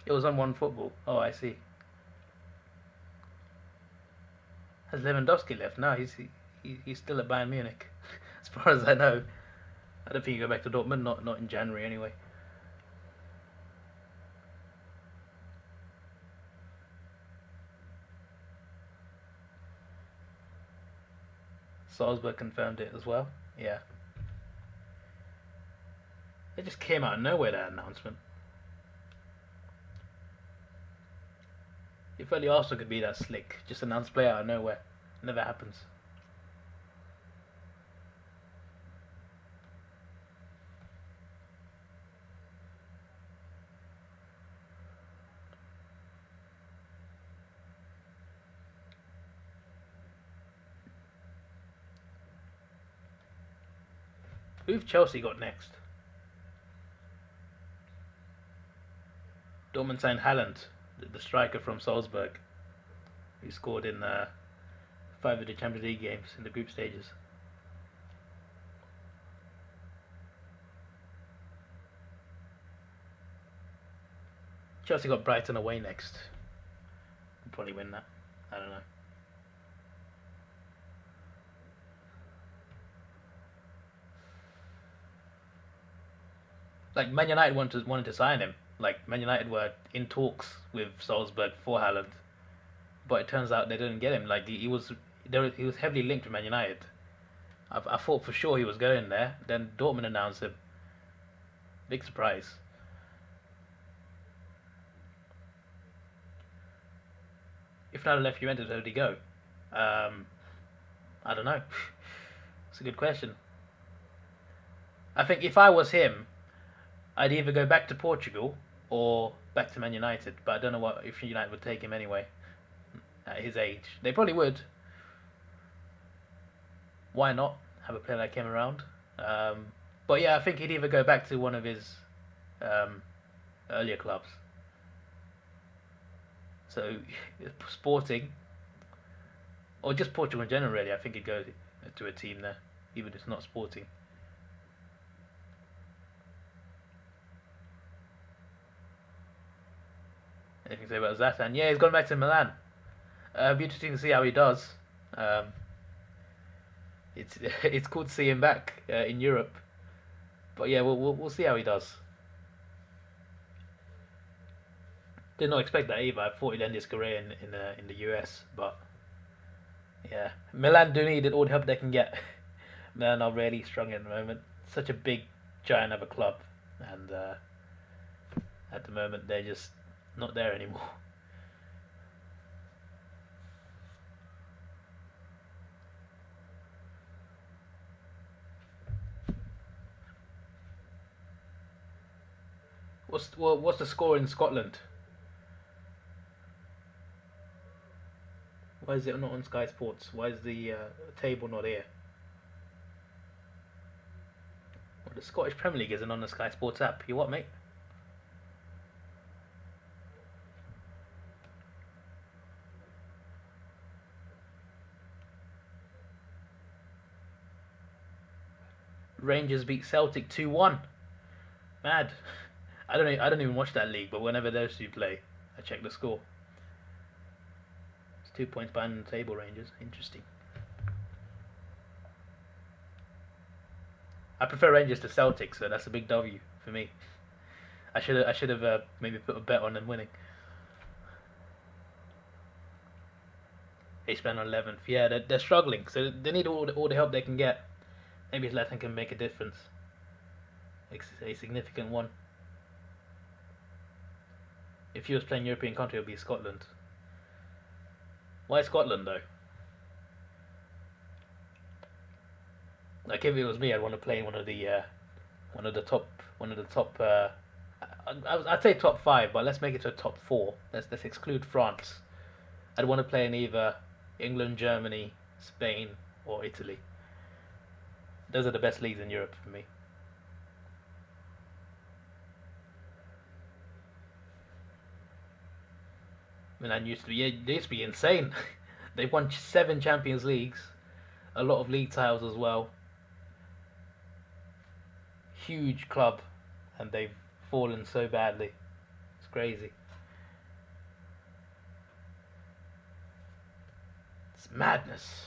Speaker 1: It was on One Football. Oh, I see. Has Lewandowski left? No, he's still at Bayern Munich, as far as I know. I don't think he go back to Dortmund. Not in January anyway. Salzburg confirmed it as well. Yeah. It just came out of nowhere, that announcement. If only Arsenal could be that slick. Just announce play out of nowhere. Never happens. Who've Chelsea got next? Dortmund signed Haaland, the striker from Salzburg, who scored in 5 of the Champions League games in the group stages. Chelsea got Brighton away next. We'll probably win that. I don't know. Like Man United wanted to sign him. Like Man United were in talks with Salzburg for Haaland, but it turns out they didn't get him. Like he was heavily linked with Man United. I thought for sure he was going there. Then Dortmund announced him. Big surprise. If not left Juventus, where would he go? I don't know. It's a good question. I think if I was him, I'd either go back to Portugal or back to Man United. But I don't know what if United would take him anyway. At his age, they probably would. Why not have a player like him around? But yeah, I think he'd either go back to one of his earlier clubs. So Sporting, or just Portugal in general. Really, I think he'd go to a team there, even if it's not Sporting. Anything to say about Zlatan? Yeah, he's gone back to Milan. Be interesting to see how he does. It's cool to see him back in Europe, but yeah, we'll see how he does. Did not expect that either. I thought he'd end his career in the US, but yeah, Milan do need all the help they can get. Milan are really strong at the moment. Such a big giant of a club, and at the moment they're just not there anymore. What's the score in Scotland? Why is it not on Sky Sports? Why is the table not here? Well, the Scottish Premier League isn't on the Sky Sports app. You what, mate? Rangers beat Celtic 2-1. Mad. I don't even watch that league, but whenever those two play, I check the score. It's 2 points behind the table, Rangers. Interesting. I prefer Rangers to Celtic, so that's a big W for me. I should have maybe put a bet on them winning. They spent on 11th. Yeah, they're struggling, so they need all the help they can get. Maybe Zlatan can make a difference, a significant one. If he was playing European country, it would be Scotland. Why Scotland though? Like if it was me, I'd want to play in one of the one of the top. I'd say top five, but let's make it to a top four. Let's exclude France. I'd want to play in either England, Germany, Spain, or Italy. Those are the best leagues in Europe for me. Milan used to be, yeah, they used to be insane. They've won 7 Champions Leagues, a lot of league titles as well. Huge club, and they've fallen so badly. It's crazy. It's madness.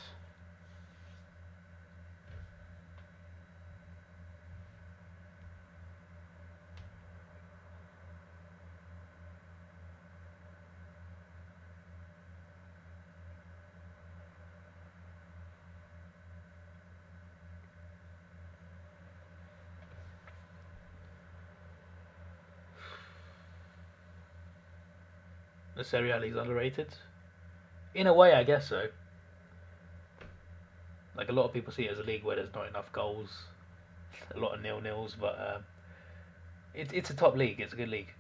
Speaker 1: The Serie A league's underrated. In a way, I guess so. Like a lot of people see it as a league where there's not enough goals, a lot of nil-nils, but it's a top league. It's a good league.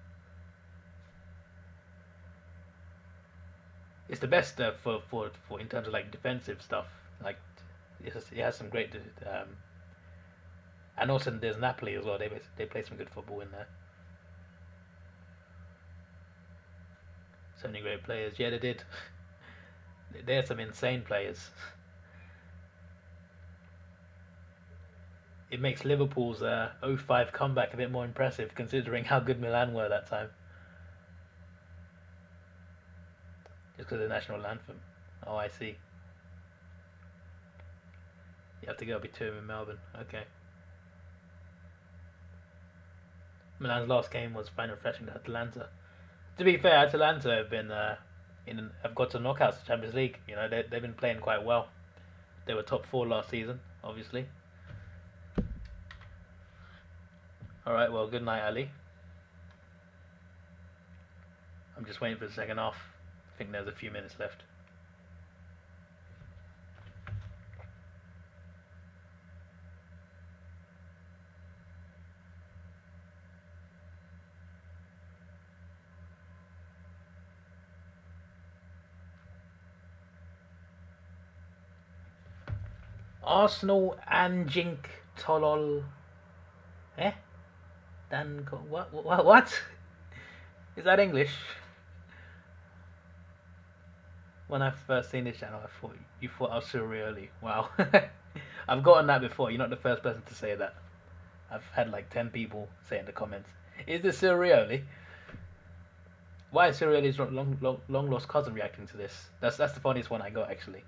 Speaker 1: It's the best for in terms of like defensive stuff. Like it has some great and also there's Napoli as well. They play some good football in there. So many great players. Yeah, they did. They had some insane players. It makes Liverpool's 05 comeback a bit more impressive considering how good Milan were that time. Just because of the national anthem. Oh, I see. You have to go be 2 in Melbourne. Okay. Milan's last game was final refreshing to Atalanta. To be fair, Atalanta have been have got to knockouts of Champions League. You know they've been playing quite well. They were top 4 last season, obviously. All right, well, good night, Ali. I'm just waiting for the second half. I think there's a few minutes left. Arsenal Anjink Tolol. Eh? Dan. What? Is that English? When I first seen this channel, I thought you thought I was surreally. Wow. I've gotten that before. You're not the first person to say that. I've had like 10 people say in the comments, "Is this Sirioli?" Why is Sirioli's long lost cousin reacting to this? That's the funniest one I got actually.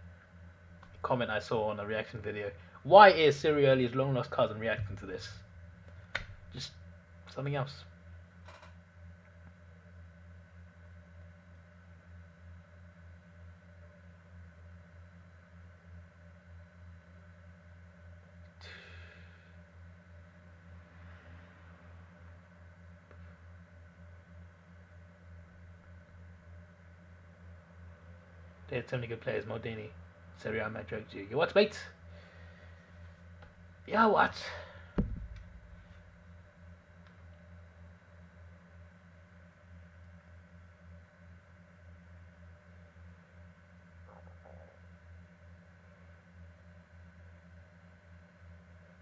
Speaker 1: Comment I saw on a reaction video. Why is Sirioli's long lost cousin reacting to this? Just something else. They had so many good players. Maldini, Serie A, Madrid, you what, mate? Yeah, what?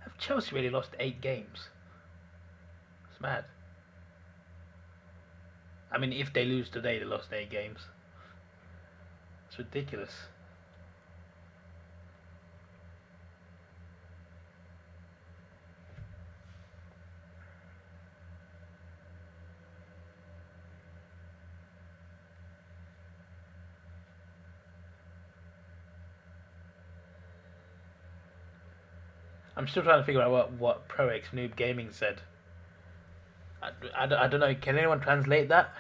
Speaker 1: Have Chelsea really lost 8 games? It's mad. I mean, if they lose today, they lost 8 games. It's ridiculous. I'm still trying to figure out what Pro X Noob Gaming said. I don't know. Can anyone translate that?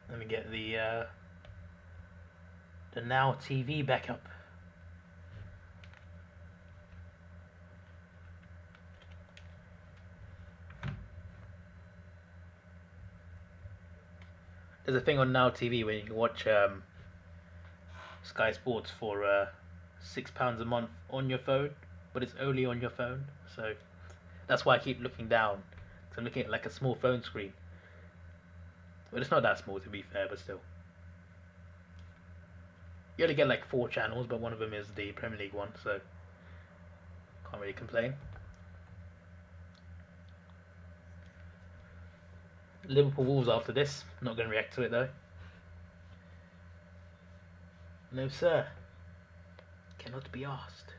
Speaker 1: Let me get the Now TV back up. There's a thing on Now TV where you can watch Sky Sports for £6 a month on your phone, but it's only on your phone. So that's why I keep looking down. So I'm looking at like a small phone screen. Well, it's not that small to be fair, but still. You only get like 4 channels, but one of them is the Premier League one, so can't really complain. Liverpool Wolves after this. Not going to react to it though. No sir. Cannot be asked.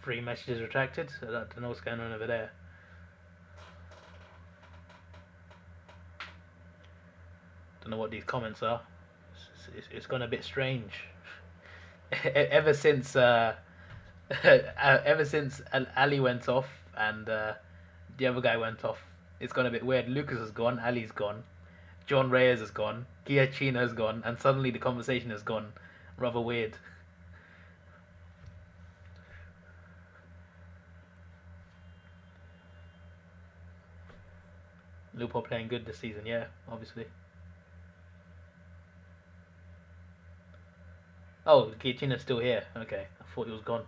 Speaker 1: Three messages retracted. So I don't know what's going on over there. Don't know what these comments are. It's gone a bit strange. ever since ever since Ali went off and the other guy went off, it's gone a bit weird. Lucas has gone, Ali's gone, John Reyes has gone, Giacchino has gone, and suddenly the conversation has gone rather weird. Liverpool playing good this season, yeah, obviously. Oh, Giacchino's still here. Okay, I thought he was gone.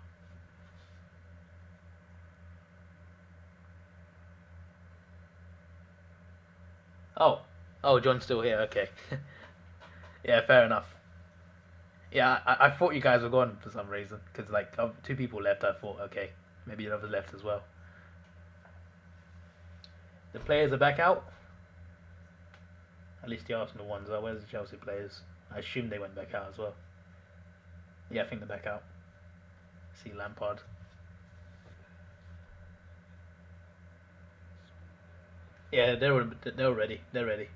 Speaker 1: Oh, oh, John's still here. Okay, yeah, fair enough. Yeah, I thought you guys were gone for some reason because like 2 people left. I thought, okay, maybe the others left as well. The players are back out. At least the Arsenal ones are. Where's the Chelsea players? I assume they went back out as well. Yeah, I think they're back out. See Lampard. Yeah, they're ready. They're ready.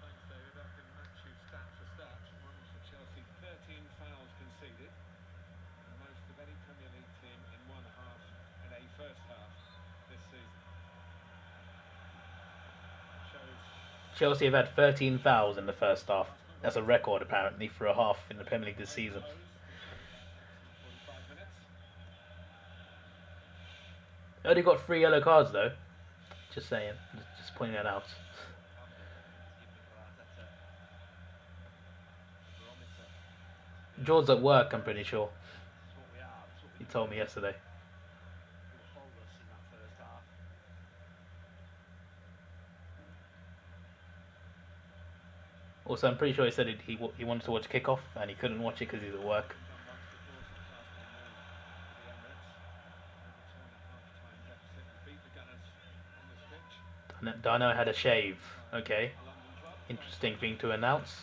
Speaker 2: Thanks, David. I can match you stats for stats. One for Chelsea, 13 fouls conceded, the most of any Premier League team in one half in a first half this season. Shows
Speaker 1: Chelsea have had 13 fouls in the first half. That's a record apparently for a half in the Premier League this season.
Speaker 2: which will take about 45 minutes.
Speaker 1: Only got 3 yellow cards though. Just saying. Just pointing that out. George's at work, I'm pretty sure. He told me yesterday. Also, I'm pretty sure he said he wanted to watch kickoff and he couldn't watch it because he's at work. Dino had a shave. Okay. Interesting thing to announce.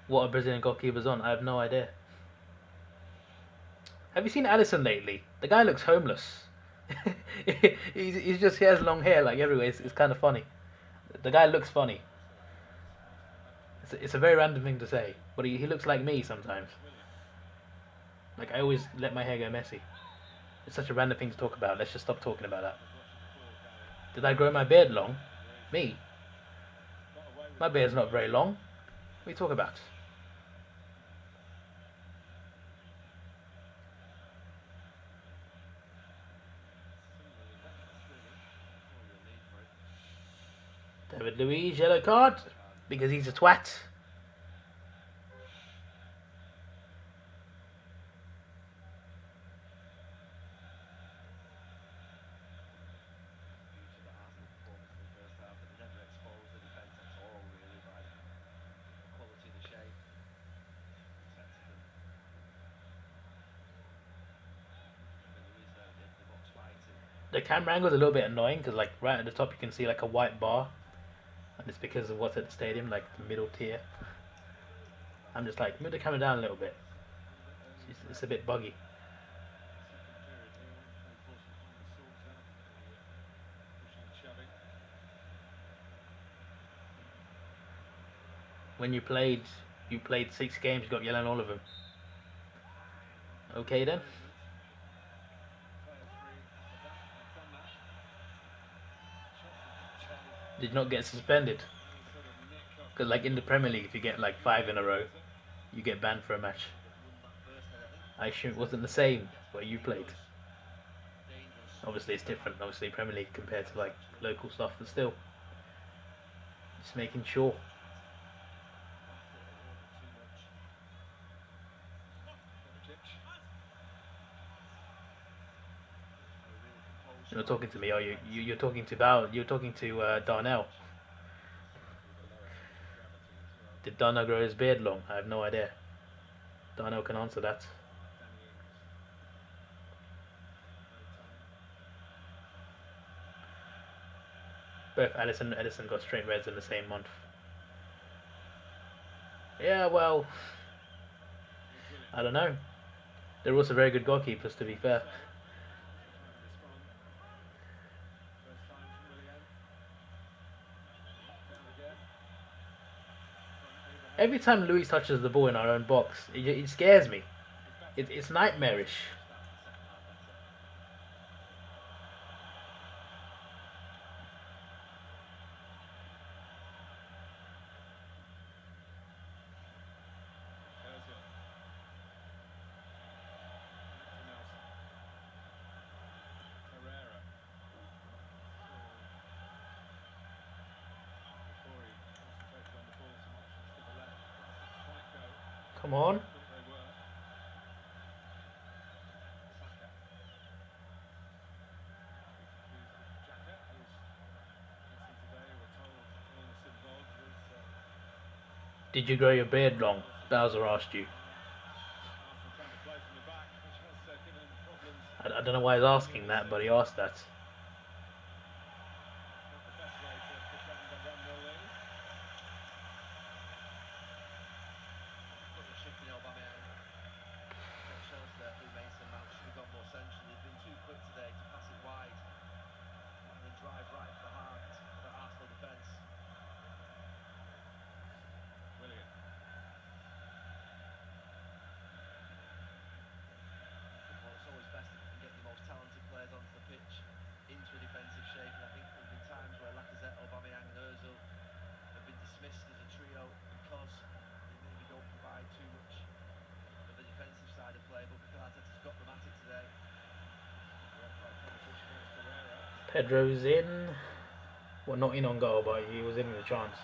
Speaker 1: What are Brazilian goalkeepers on? I have no idea. Have you seen Alisson lately? The guy looks homeless. he has long hair like everywhere. It's kind of funny. The guy looks funny. It's a very random thing to say, but he looks like me sometimes. Like I always let my hair go messy. It's such a random thing to talk about. Let's just stop talking about that. Did I grow my beard long? Me? My beard's not very long. What are you talking about? David Luiz, yellow card. Because he's a twat. The camera angle is a little bit annoying because like right at the top you can see like a white bar, and it's because of what's at the stadium, like the middle tier. I'm just like, move the camera down a little bit. It's a bit buggy. When you played 6 games, you got yellow in all of them. Okay then. did not get suspended.
Speaker 2: Any sort of nick off
Speaker 1: Because like in the Premier League, if you get like 5 in a row,
Speaker 2: is it?
Speaker 1: you get banned for a match. I assume it wasn't the same where you played. Obviously it's different. Obviously Premier League compared to like local stuff, but still, just making sure. You're not talking to me, are you? You're talking to You're talking to Darnell. Did Darnell grow his beard long? I have no idea. Darnell can answer that. Both Allison and Edison got straight reds in the same month. Yeah, well, I don't know. They're also very good goalkeepers, to be fair. Every time Luis touches the ball in our own box, it scares me. It's nightmarish. Come on. Did you grow your beard long? Bowser asked you. I don't know why he's asking that, but he asked that. Pedro's in. Well, not in on goal, but he was in with a chance.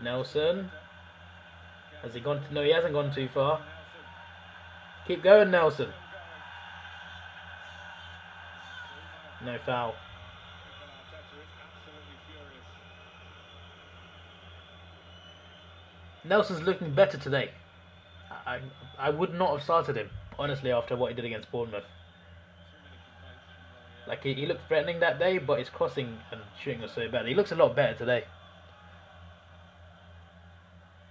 Speaker 1: Nelson. Has he gone? No, he hasn't gone too far. Keep going, Nelson. No foul. Nelson's looking better today. I would not have started him, honestly, after what he did against Bournemouth. Like, he looked threatening that day, but his crossing and shooting was so bad. He looks a lot better today.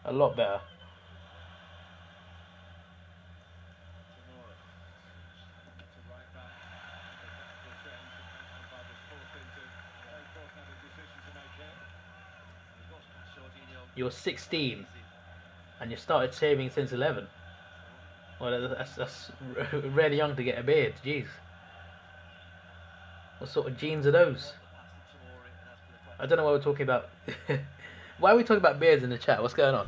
Speaker 1: A lot better. You're 16, and you started shaving since 11. Well, that's really young to get a beard. Jeez. What sort of genes are those? I don't know why we're talking about. Why are we talking about beards in the chat? What's going on?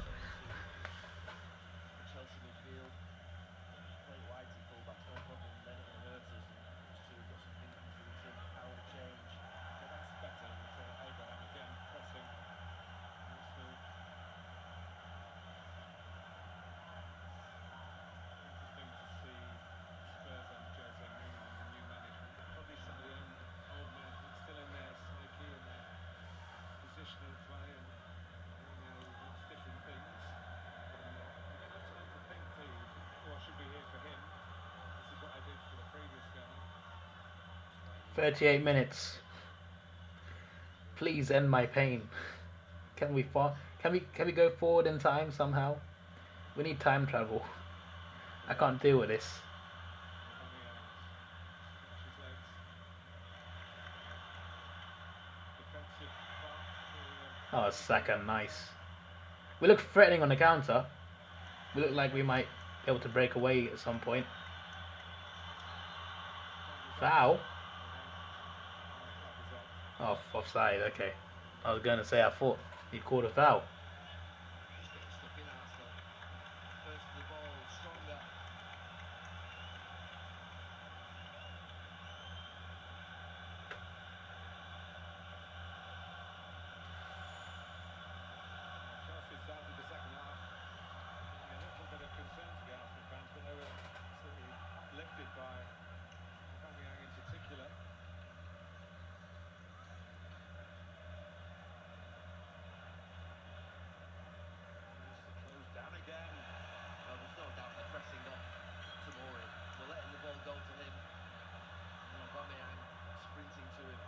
Speaker 1: For 38 minutes. Please end my pain. Can we go forward in time somehow? We need time travel. I can't deal with this. Oh, Saka, nice. We look threatening on the counter. We look like we might be able to break away at some point. Foul. Offside. Okay. I was going to say I thought he called a foul.
Speaker 2: Just getting stuck in Arsenal. First to the ball, stronger. Chelsea started the second half. A little bit of concern to the Arsenal fans, but they were absolutely uplifted by Aubameyang in particular. Closed down again.
Speaker 3: Well, there's no doubt they're pressing off Tomori. They're letting the ball go to him. And Aubameyang sprinting to him.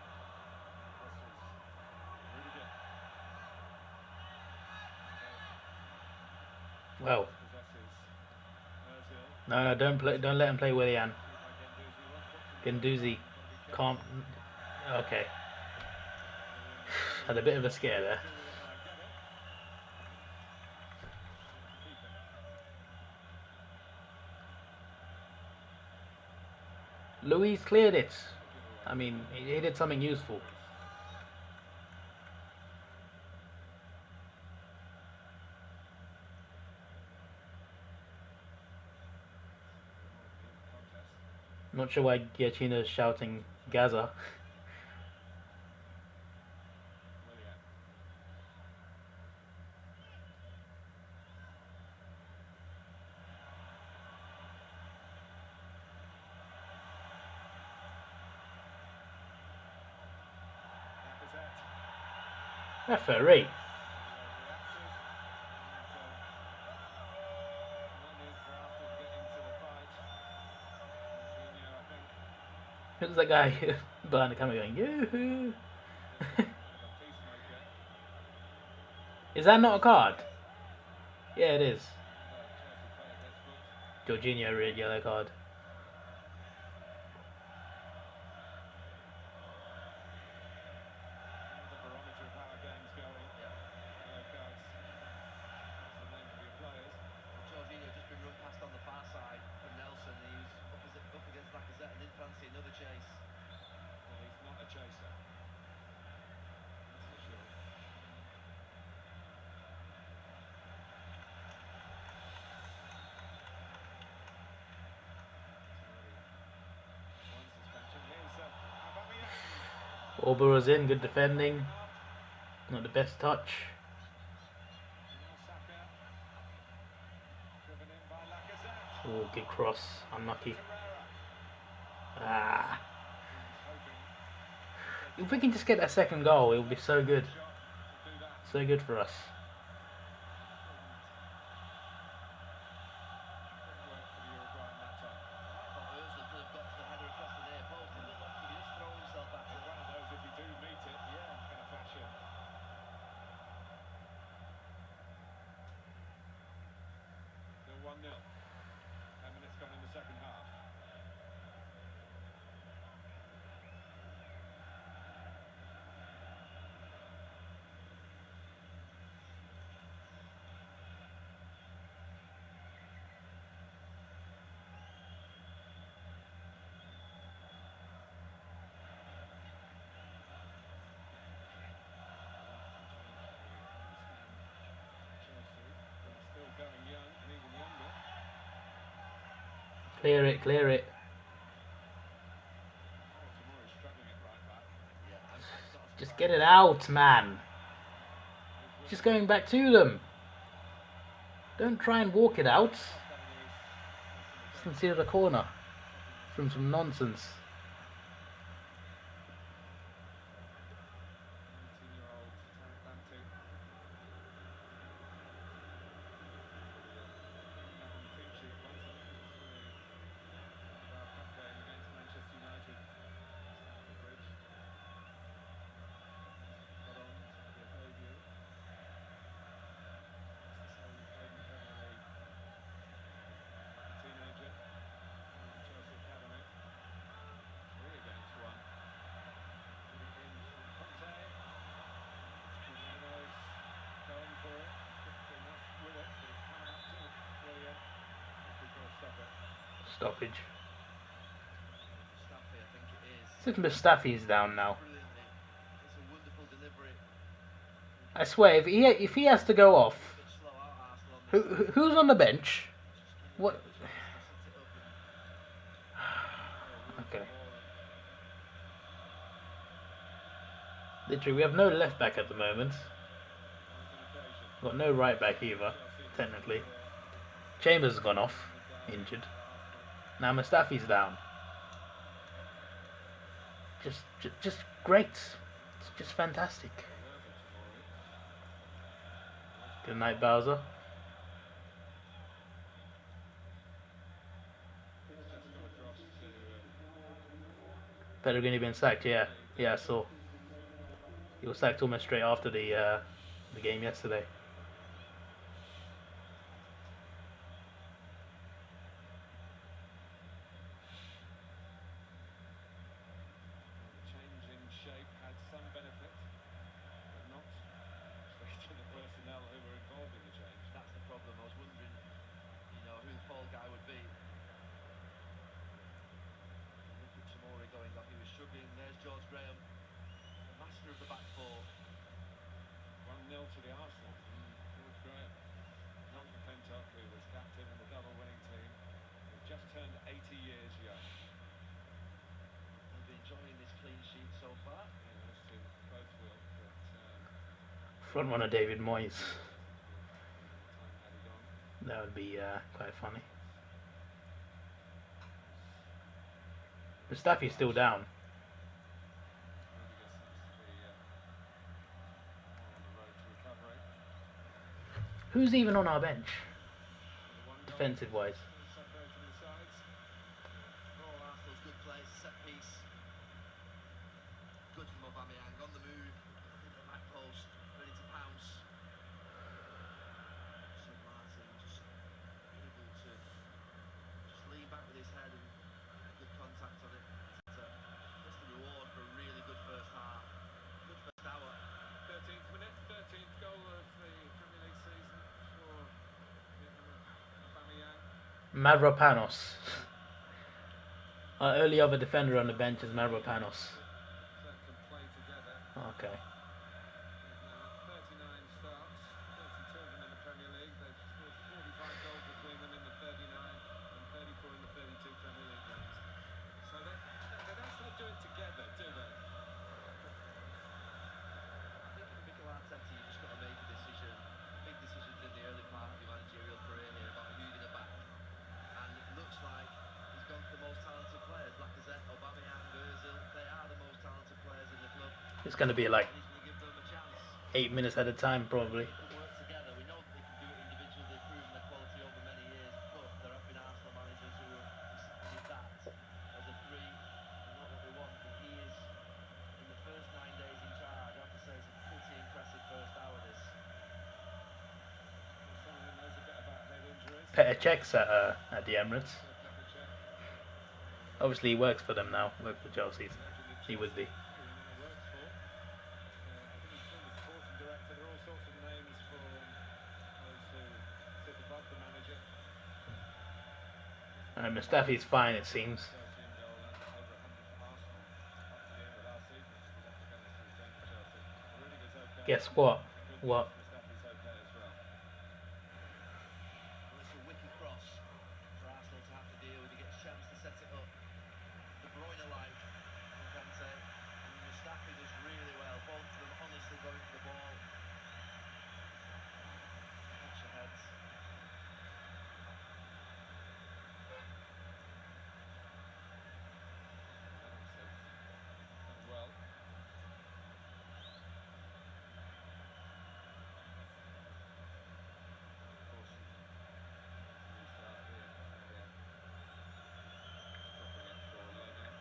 Speaker 2: Rudiger.
Speaker 1: Well,
Speaker 2: Possesses Ozil.
Speaker 1: no, don't play. Don't let him play Willian. Gendouzi can't. Okay. Had a bit of a scare there. Luis cleared it. I mean, he did something useful. Not sure why Giacchino's shouting Gaza. Referee. Who's that guy behind the camera going, yoo-hoo? Is that not a card? Yeah, it is. Jorginho, red yellow card.
Speaker 3: Jorginho just been run past on the far side from Nelson. He was up against Lacazette and didn't fancy another chase.
Speaker 2: Well, he's not a chaser. That's for sure. One suspension. Here's Aubameyang.
Speaker 1: Auber was in, good defending. Not the best touch. Oh, good cross. Unlucky. Ah. If we can just get that second goal, it will be so good. So good for us.
Speaker 2: Still 1-0. 10 minutes gone in the second half. Still going young and even younger.
Speaker 1: Clear it, clear it.
Speaker 2: Tomori's struggling at right back.
Speaker 1: Just get it out, man. Just going back to them. Don't try and walk it out. Just consider the corner from some nonsense.
Speaker 2: 19-year-old Tarek Lamptey. On the team sheet once, I think it's the World Cup game against Manchester United. Stamford Bridge. Got on to the debut. So he played in Premier League like a teenager. In the Chelsea Academy. 3 against 1. Put it in from Conte. Jimenez going for it. Quick enough with it, but it's come out to Willian. If we stop it.
Speaker 1: Stoppage.
Speaker 3: Mustafi, I think it is.
Speaker 1: As if Mustafi's down now.
Speaker 3: Brilliantly
Speaker 1: I swear, if he has to go
Speaker 3: A
Speaker 1: off,
Speaker 3: bit slow out Arsenal on this.
Speaker 1: who's on the bench?
Speaker 3: Just can you
Speaker 1: What?
Speaker 3: get the chance to set it up and room
Speaker 1: Okay.
Speaker 3: for more?
Speaker 1: Literally, we have no left back at the moment. Got no right back either, technically. Chambers has gone off, injured. Now Mustafi's down. Just great. It's just fantastic. Good night, Bowser. Pellegrini been sacked, yeah. Yeah, I saw. He was sacked almost straight after the game yesterday.
Speaker 2: Change in shape had some benefit, but not especially to the personnel who were involved in the change.
Speaker 3: That's the problem. I was wondering, who the fall guy would be. Look at Tomori going off. He was struggling. There's George Graham, the master of the back four.
Speaker 2: 1-0 to the Arsenal from George Graham. Not McClintock, who was captain in the double-winning team, who just turned 80 years young.
Speaker 3: They've been enjoying this clean sheet so far.
Speaker 2: Yeah, those two both will, but
Speaker 1: Front runner David Moyes.
Speaker 2: time added on.
Speaker 1: That would be quite funny. Mustafi's still down.
Speaker 2: Rudiger seems to be more on the road to recovery.
Speaker 1: Who's even on our bench,
Speaker 2: With a 1 goal
Speaker 1: defensive wise?
Speaker 2: separating the sides.
Speaker 3: For all Arsenal's good plays, set piece. Good from Aubameyang on the move. Hit the back post, ready to pounce. So Martin just able to just lean back with his head and good contact on it. That's the reward for a really good first half. Good first hour.
Speaker 2: 13th minute, 13th goal of the Premier League season for Aubameyang.
Speaker 1: Mavropanos. Our only other defender on the bench is Mavropanos.
Speaker 2: That can play together.
Speaker 1: Okay.
Speaker 2: They've now had 39 starts, 32 of them in the Premier League. They've scored 45 goals between them in the 39 and 34 in the 32 Premier League games. So they don't sort of do it together, do they?
Speaker 3: I think for Mikel Arteta, you just got to make a decision. Big decisions in the early part of your managerial career here about who you're going to back. And it looks like he's gone for the most talented players. Lacazette, Aubameyang, Ozil, they are the most talented players in the club.
Speaker 1: It's going to be like
Speaker 3: And he's going to give them a chance.
Speaker 1: 8 minutes at a time, probably.
Speaker 3: They can work together. We know that they can do it individually. They've proven their quality over many years. But there have been Arsenal managers who have decided that as a three is not what they want. But he is, in the first 9 days in charge, I have to say it's a pretty impressive first hour, this.
Speaker 2: Someone who knows a bit about head injuries.
Speaker 1: Petr Cech's at the Emirates.
Speaker 2: Petr Cech.
Speaker 1: Obviously, he works for them now. Works for Chelsea. He would be.
Speaker 2: Who he now works for. I think he's called the sporting director. There are all sorts of names for those who sit above the manager.
Speaker 1: Mustafi's fine, it seems.
Speaker 2: 13 goal and over 100 for Arsenal up to the end of last season. He's left the bench to return to Chelsea. Rudiger's okay.
Speaker 1: Guess what?
Speaker 2: Good
Speaker 1: What?
Speaker 2: news, Mustafi's okay as well.
Speaker 3: Well, it's a wicked cross for Arsenal to have to deal with. He gets a chance to set it up. De Bruyne like from Kante. And Mustafi does really well. Both of them honestly going for the ball. Catch your heads.
Speaker 2: Done well. Of course, restart here. Stopping it for Lennon.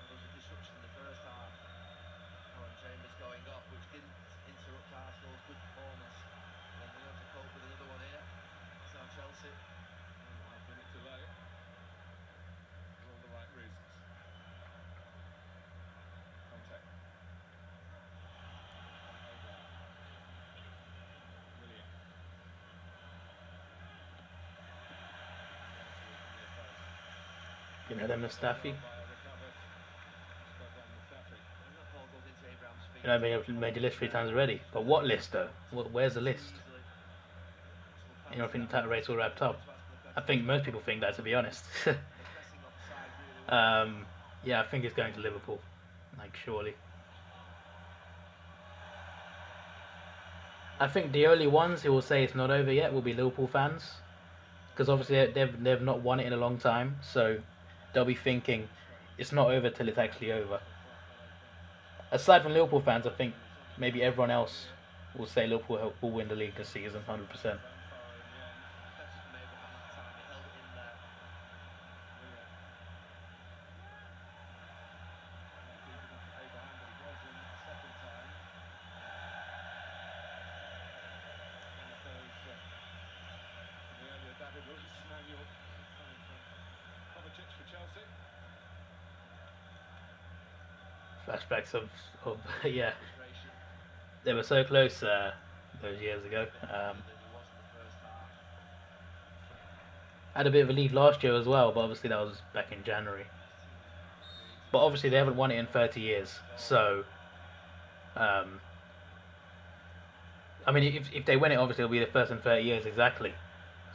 Speaker 3: There was a disruption in the first half. Colin Chambers going off, which didn't interrupt Arsenal's good performance. And they have to cope with another one here. It's now Chelsea.
Speaker 2: 1.5 minute delay. For all the right reasons. Contact. William.
Speaker 1: You know them Mustafi?
Speaker 2: Recovered. Scott Mustafi.
Speaker 3: And that ball goes into Abraham's feet.
Speaker 1: I've made the list 3 times already. But what list though? Where's the list? You know, I think the title race all wrapped up. I think most people think that, to be honest. Yeah, I think it's going to Liverpool. Like, surely. I think the only ones who will say it's not over yet will be Liverpool fans. Because obviously they've not won it in a long time. So they'll be thinking it's not over till it's actually over. Aside from Liverpool fans, I think maybe everyone else will say Liverpool will win the league this season, 100%. Flashbacks of yeah, they were so close those years ago. Had a bit of a lead last year as well, but obviously that was back in January. But obviously they haven't won it in 30 years, so um, I mean, if they win it, obviously it'll be the first in 30 years exactly.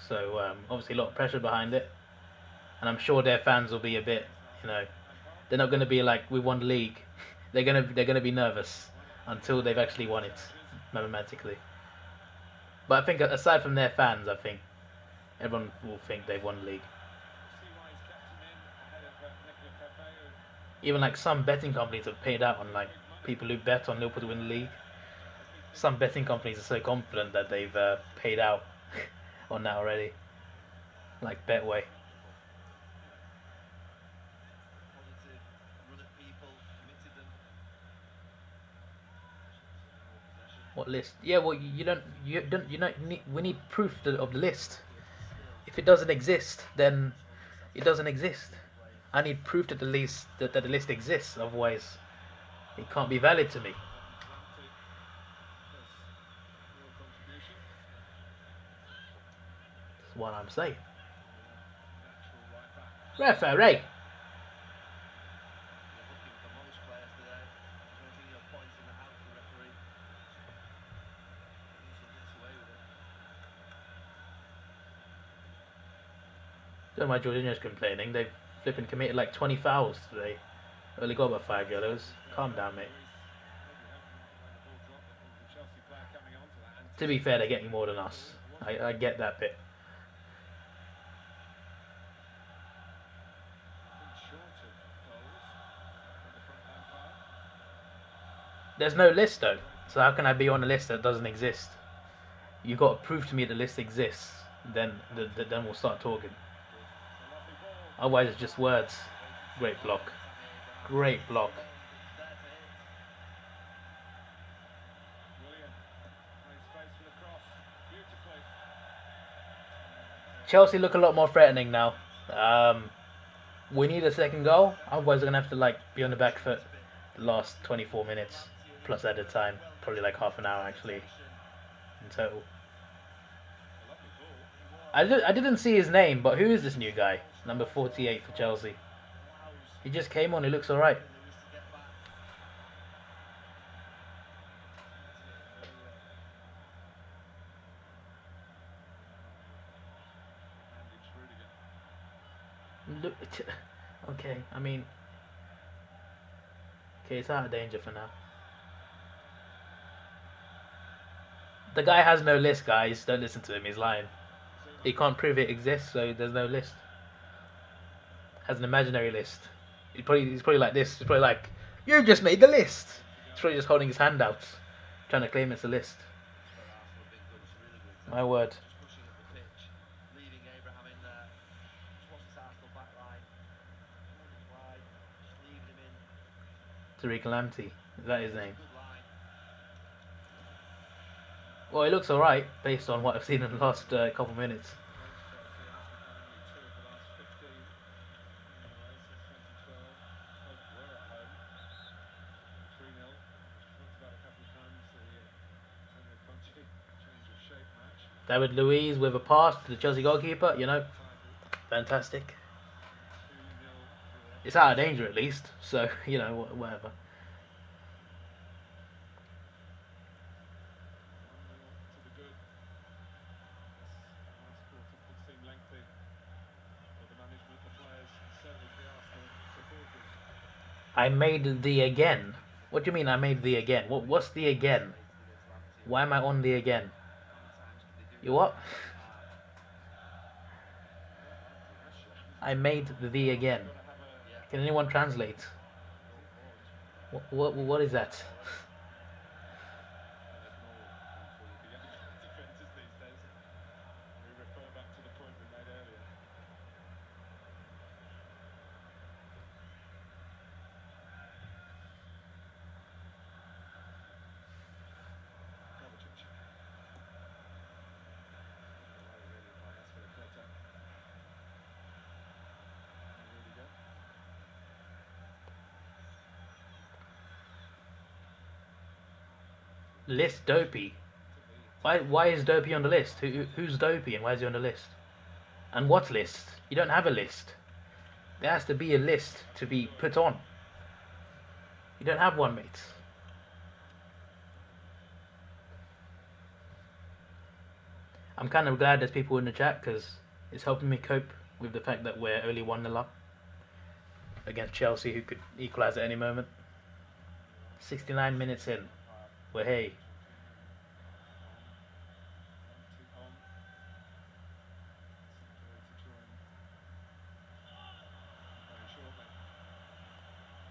Speaker 1: So obviously a lot of pressure behind it, and I'm sure their fans will be a bit, you know, they're not going to be like we won the league. They're gonna be nervous until they've actually won it mathematically. But I think aside from their fans, I think everyone will think they've won the league. Even like some betting companies have paid out on like people who bet on Liverpool to win the league. Some betting companies are so confident that they've paid out on that already, like Betway. What list? Yeah, well, you don't need. We need proof of the list. If it doesn't exist, then it doesn't exist. I need proof that the list exists. Otherwise, it can't be valid to me. That's what I'm saying. Referee. Don't know why Jorginho's complaining. They've flipping committed like 20 fouls today. Only got about 5 yellows. Calm down, mate. To be fair, they're getting more than us. I get that bit. There's no list though, so how can I be on a list that doesn't exist? You got to prove to me the list exists. Then we'll start talking. Otherwise, it's just words. Great block. Great block. Chelsea look a lot more threatening now. We need a second goal. Otherwise, we're gonna have to like be on the back foot the last 24 minutes plus added time. Probably like half an hour actually in total. I didn't see his name, but who is this new guy? Number 48 for Chelsea. He just came on. He looks alright. Look, okay. I mean, okay, it's out of danger for now. The guy has no list, guys. Don't listen to him. He's lying. He can't prove it exists, so there's no list. Has an imaginary list. He's probably like this. He's probably like, you just made the list. He's probably just holding his hand out, trying to claim it's a list. My word. Tariq Lamptey. Is that his name? Well, he looks alright based on what I've seen in the last couple minutes. David Luiz with a pass to the Chelsea goalkeeper, you know, fantastic. It's out of danger at least, so, you know, whatever. I made the again. What do you mean I made the again? What's the again? Why am I on the again? You what? I made the again. Can anyone translate? What is that?
Speaker 2: Defenders these days. We refer back to the point we made earlier. Kovacic. Away really by Aspilicueta. Rudiger.
Speaker 1: List Dopey. Why is Dopey on the list? Who's Dopey and why is he on the list? And what list? You don't have a list. There has to be a list to be put on. You don't have one, mate. I'm kind of glad there's people in the chat because it's helping me cope with the fact that we're only 1-0 up against Chelsea, who could equalise at any moment. 69 minutes in. Well, hey.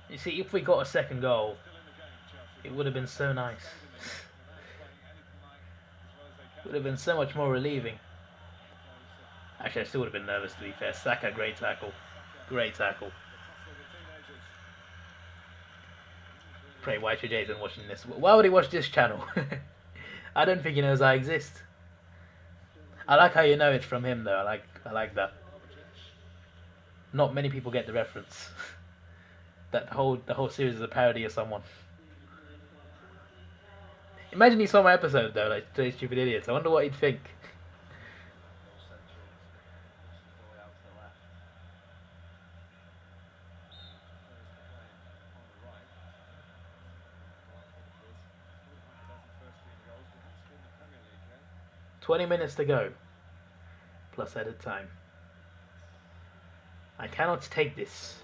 Speaker 1: You see, if we got a second goal, it would have been so nice. It would have been so much more relieving. Actually, I still would have been nervous, to be fair. Saka, great tackle. Great tackle. Pray, why should Jason watching this? Why would he watch this channel? I don't think he knows I exist. I like how you know it's from him, though. I like that. Not many people get the reference. That the whole series is a parody of someone. Imagine he saw my episode though, like Today's Stupid Idiots. I wonder what he'd think.
Speaker 2: Goals.
Speaker 1: 20 minutes to go. Plus added time. I cannot take this.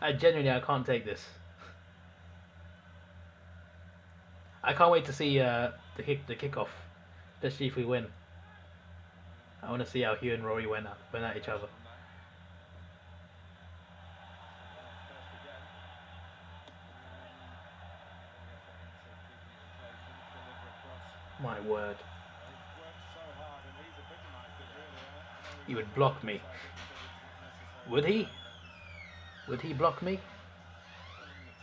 Speaker 1: I can't take this. I can't wait to see the kickoff. Let's see if we win. I want to see how Hugh and Rory went at each other. My word. He would block me. Would he? Would he block me?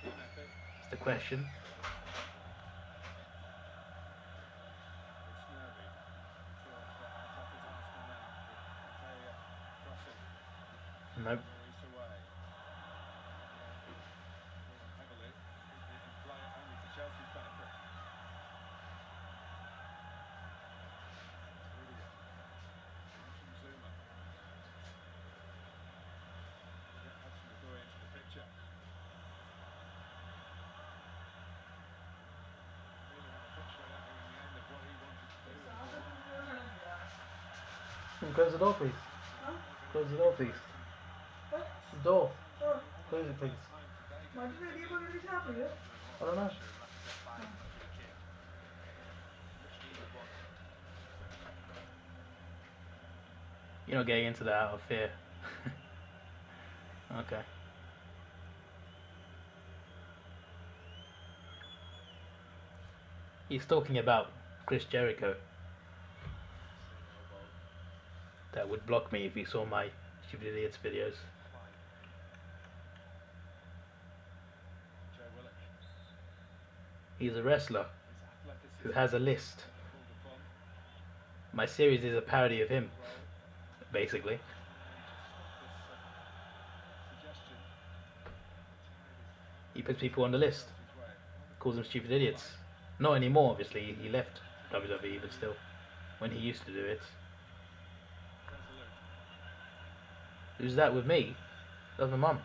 Speaker 1: That's the question. Nope. Close the door, please.
Speaker 4: Huh?
Speaker 1: Close the door, please.
Speaker 4: What?
Speaker 1: The door.
Speaker 4: Oh,
Speaker 1: Close it, please.
Speaker 4: why did they leave already happening?
Speaker 1: I don't know. You're not getting into that out of fear. Okay. He's talking about Chris Jericho. That would block me if he saw my Stupid Idiots videos. He's a wrestler who has a list. My series is a parody of him, basically. He puts people on the list, calls them stupid idiots. Not anymore, obviously. He left WWE, but still, when he used to do it. Who's that with me? That was my mum.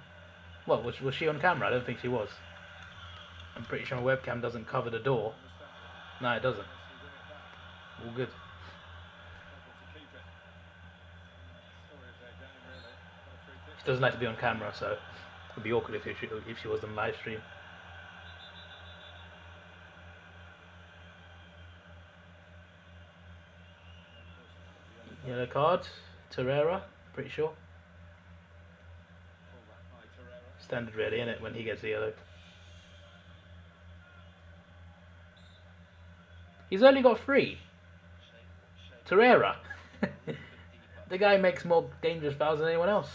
Speaker 1: What, was she on camera? I don't think she was. I'm pretty sure my webcam doesn't cover the door. No, it doesn't. All good. She doesn't like to be on camera, so It'd be awkward if she was on live stream. Yellow card, Torreira, pretty sure. Standard really, isn't it, when he gets the yellow? He's only got 3. Torreira. The guy makes more dangerous fouls than anyone else.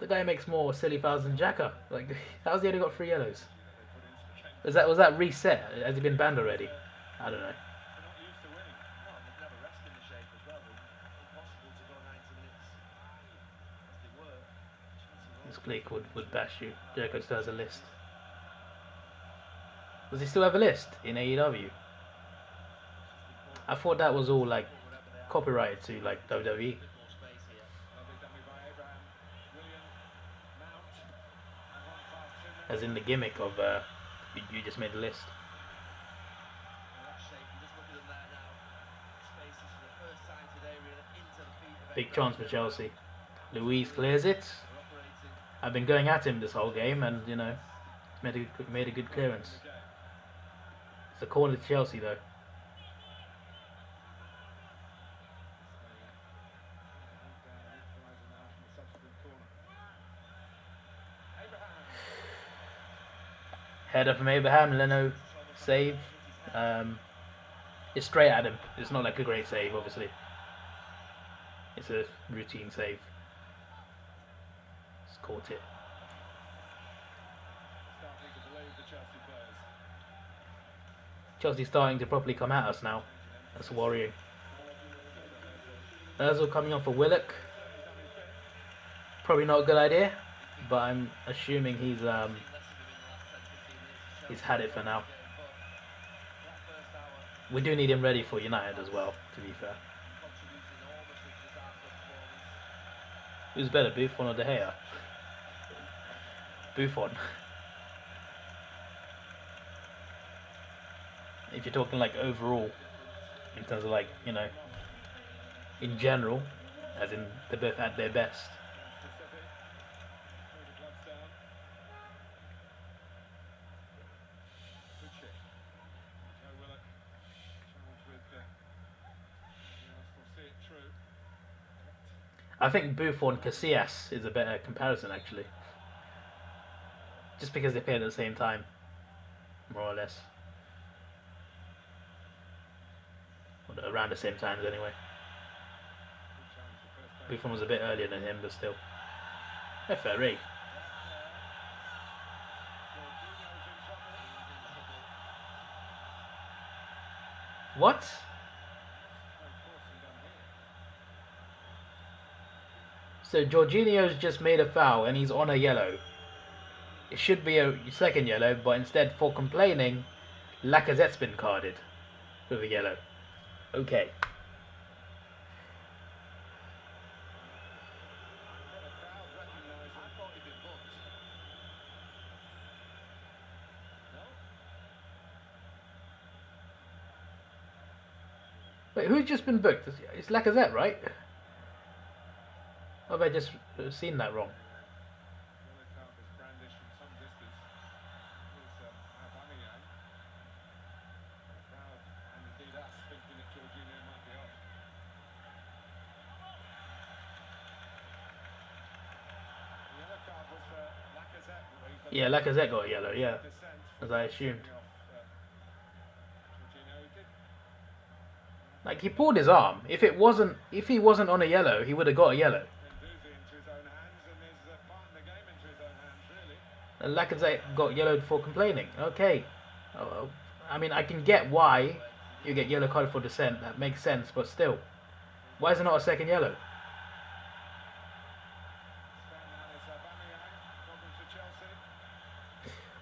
Speaker 1: The guy makes more silly fouls than Xhaka. Like, how's he only got 3 yellows? Was that reset? Has he been banned already? I don't know. This Gleek would bash you. Jericho still has a list. Does he still have a list in AEW? I thought that was all like copyrighted to like WWE. As in the gimmick of you just made a list. Big chance for Chelsea. Luis clears it. I've been going at him this whole game, and you know, made a good clearance. It's a corner to Chelsea though. Header from Abraham, Leno save. It's straight at him. It's not like a great save, obviously. It's a routine save. Just caught it. Chelsea starting to properly come at us now. That's worrying. Ozil coming on for Willock. Probably not a good idea, but I'm assuming he's had it for now. We do need him ready for United as well, to be fair. Who's better, Buffon or De Gea? Buffon. If you're talking like overall, in terms of like, you know, in general, as in they're both at their best. I think Buffon Casillas is a better comparison actually. Just because they played at the same time, more or less. Or around the same times anyway. Buffon was a bit earlier than him, but still. FRE. What? So Jorginho's just made a foul and he's on a yellow. It should be a second yellow, but instead for complaining, Lacazette's been carded with a yellow. Okay. Wait, who's just been booked? It's Lacazette, right? Or have I just seen that wrong? Yeah, Lacazette got a yellow, yeah. As I assumed. Like, he pulled his arm. If he wasn't on a yellow, he would have got a yellow. And Lacazette got yellowed for complaining. Okay. I mean, I can get why you get yellow card for dissent. That makes sense, but still. Why is it not a second yellow?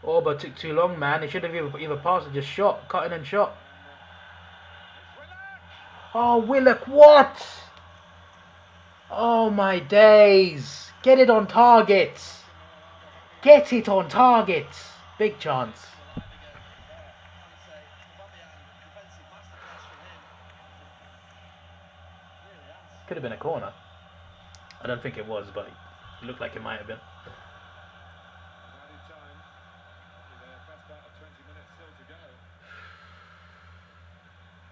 Speaker 1: Oh, but took too long, man. He should have either passed or just shot. Cut in and shot. Oh, Willock, what? Oh, my days. Get it on target. Get it on target. Big chance. Could have been a corner. I don't think it was, but It looked like it might have been.
Speaker 2: Added time with the best part of 20 minutes still to go.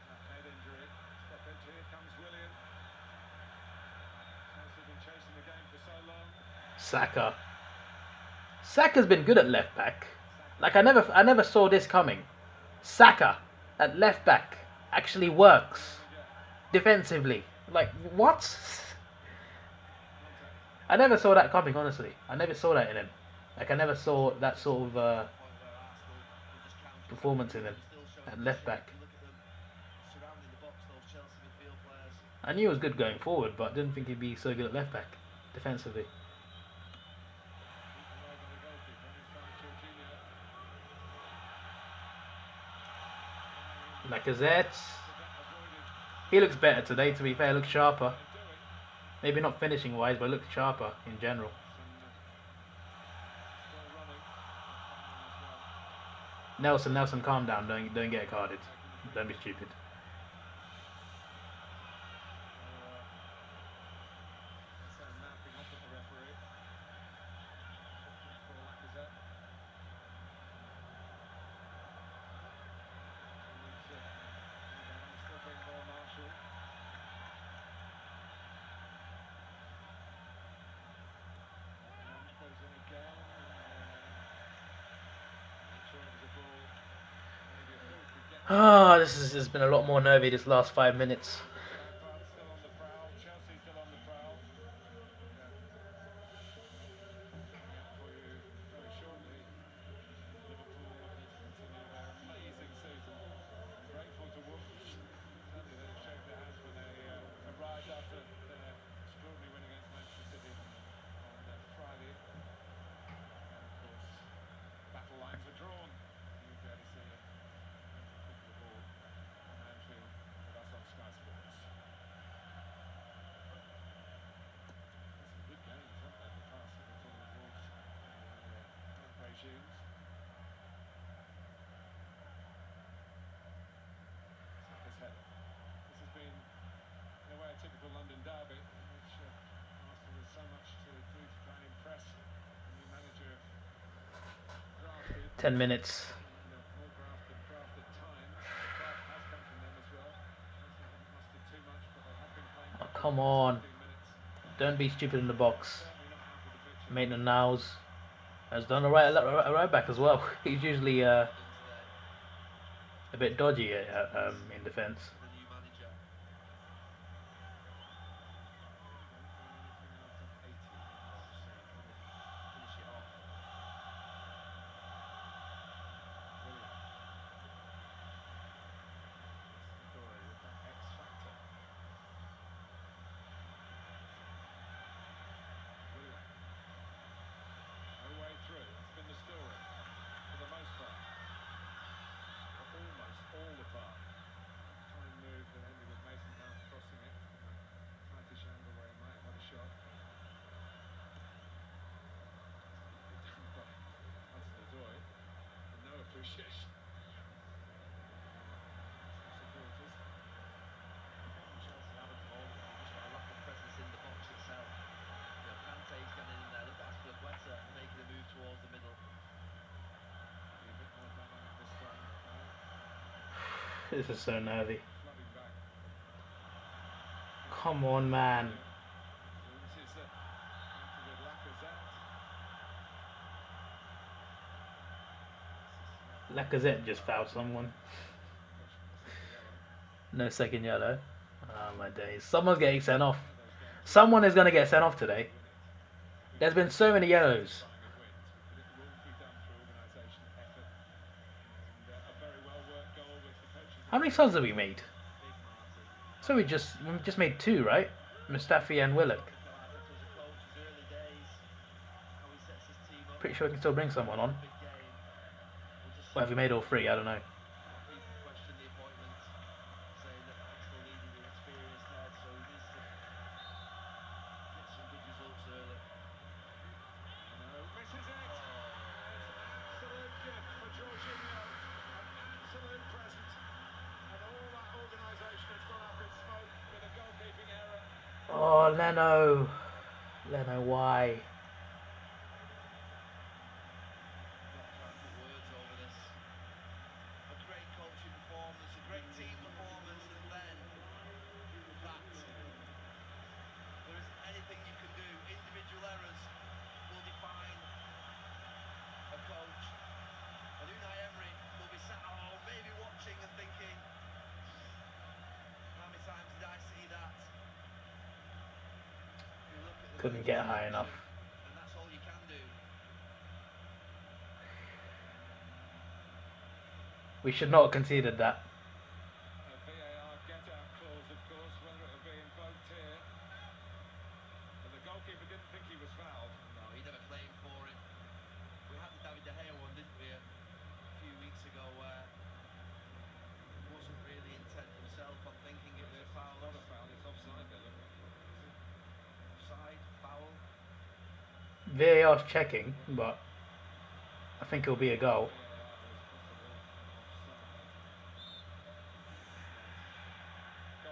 Speaker 2: That head injury. Stoppage. Here comes William. Chelsea been chasing the game for so long.
Speaker 1: Saka. Saka's been good at left back. Like I never saw this coming. Saka at left back actually works defensively. Like what? I never saw that coming. Honestly, I never saw that in him. Like I never saw that sort of
Speaker 3: Point where Arsenal were just counting
Speaker 1: performance in him
Speaker 3: still showing
Speaker 1: at left
Speaker 3: physique.
Speaker 1: back.
Speaker 3: You look at them surrounding the box, those Chelsea midfield players.
Speaker 1: I knew he was good going forward, but didn't think he'd be so good at left back defensively. Lacazette. He looks better today, to be fair. Looks sharper. Maybe not finishing wise, but looks sharper in general. Nelson, calm down. Don't get carded. Don't be stupid. This has been a lot more nervy this last 5 minutes.
Speaker 2: Still on the prowl. Chelsea still on the prowl. For you very shortly. Liverpool looking to continue their amazing season. Grateful to Wolves. Certainly they shake their hands when they arrived after their extraordinary win against Manchester City on Friday. And of course, battle lines are drawn. You get to see it. The ball on Anfield with us on Sky Sports. Some good games, haven't they, in the past? Liverpool and Wolves current regimes. Saka's header. This has been, in a way, a typical London derby, in which Arsenal has so much to do to try and impress the new manager drafted.
Speaker 1: 10 minutes.
Speaker 2: More graft than crafted time. The craft has come from them as well. Chelsea haven't mustered too much, but they have been playing.
Speaker 1: Oh, come on.
Speaker 2: 15 minutes.
Speaker 1: Don't be stupid in the box.
Speaker 2: Certainly not out of the picture.
Speaker 1: Maitland Niles has done a right back as well. He's usually a bit dodgy in defence.
Speaker 3: The new manager. Finish it off.
Speaker 2: Story with that X factor. William. No way through. It's been the story for the most part. Almost all the part. Fine move that ended with Mason Mount crossing it from a tightish angle where he might have had a shot. Hudson-Odoi, with no appreciation. Supporters.
Speaker 3: Chelsea haven't hold it. They've just got a lack of presence in the box itself. You know, Kante's getting in there. Look at Aspilicueta making a move towards the middle.
Speaker 2: Be a bit more dynamic this time.
Speaker 1: This is so nervy.
Speaker 2: Flooding back.
Speaker 1: Come on, man.
Speaker 2: Loses it. With Lacazette.
Speaker 1: Lacazette just fouled someone. No second yellow. Oh my days. Someone's getting sent off. Someone is going to get sent off today. There's been so many yellows.
Speaker 2: But it will be done through organisation, effort, and a very well worked goal with the coaches.
Speaker 1: How many subs have we made?
Speaker 3: Big Martin.
Speaker 1: So we just made 2, right? Mustafi and Willock.
Speaker 3: Look at that. Look as a coach, his early days. How he sets his team up.
Speaker 1: Pretty sure we can still bring someone on.
Speaker 3: Big game. We'll just
Speaker 1: Or have we made all 3? I don't know.
Speaker 3: people question the appointment, saying that Arsenal needed an experienced head, so he needs to get some good results early.
Speaker 2: No, misses it. Absolute gift for Jorginho. An absolute present. And all that organisation has gone up in smoke with a goalkeeping error.
Speaker 1: Oh, Leno. Leno, why? Couldn't get high enough.
Speaker 3: And that's all you can do.
Speaker 1: We should not have conceded that.
Speaker 2: A VAR get-out clause, of course, whether it will be invoked here. But the goalkeeper didn't think he was fouled.
Speaker 3: No, he never claimed for it. We had the Davidoff one, didn't we, a few weeks ago, where he wasn't really intent himself on thinking it was a foul.
Speaker 2: Not a foul, it's offside there, look.
Speaker 3: Offside, foul.
Speaker 1: VAR's checking, but I think it'll be a goal.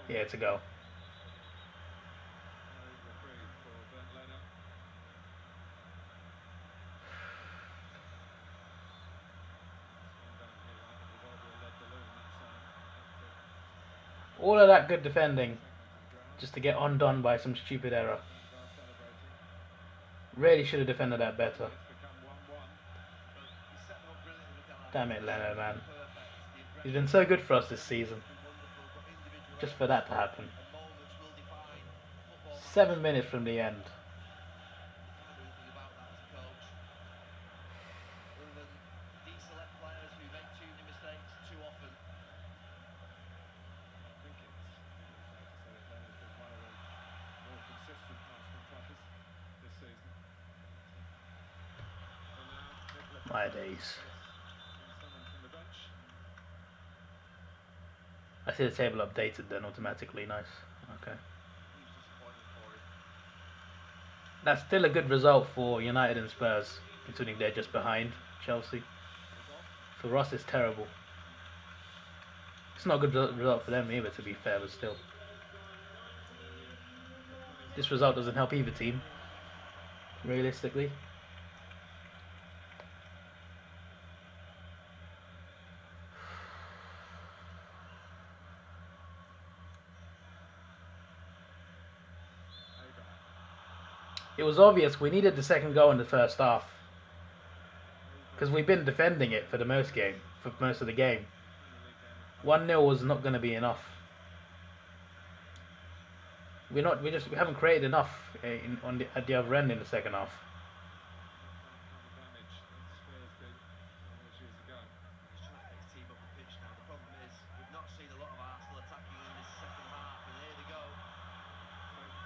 Speaker 1: Yeah, it's a goal. All of that good defending just to get undone by some stupid error. Really should have defended that better. Damn it, Leno, man. He's been so good for us this season. Just for that to happen. 7 minutes from the end. My days. I see the table updated then automatically. Nice. Okay. That's still a good result for United and Spurs, considering they're just behind Chelsea. For us, it's terrible. It's not a good result for them either, to be fair, but still. This result doesn't help either team, realistically. It was obvious we needed the second goal in the first half. Because we've been defending it for most of the game. 1-0 was not going to be enough. We haven't created enough at the other end in the second half.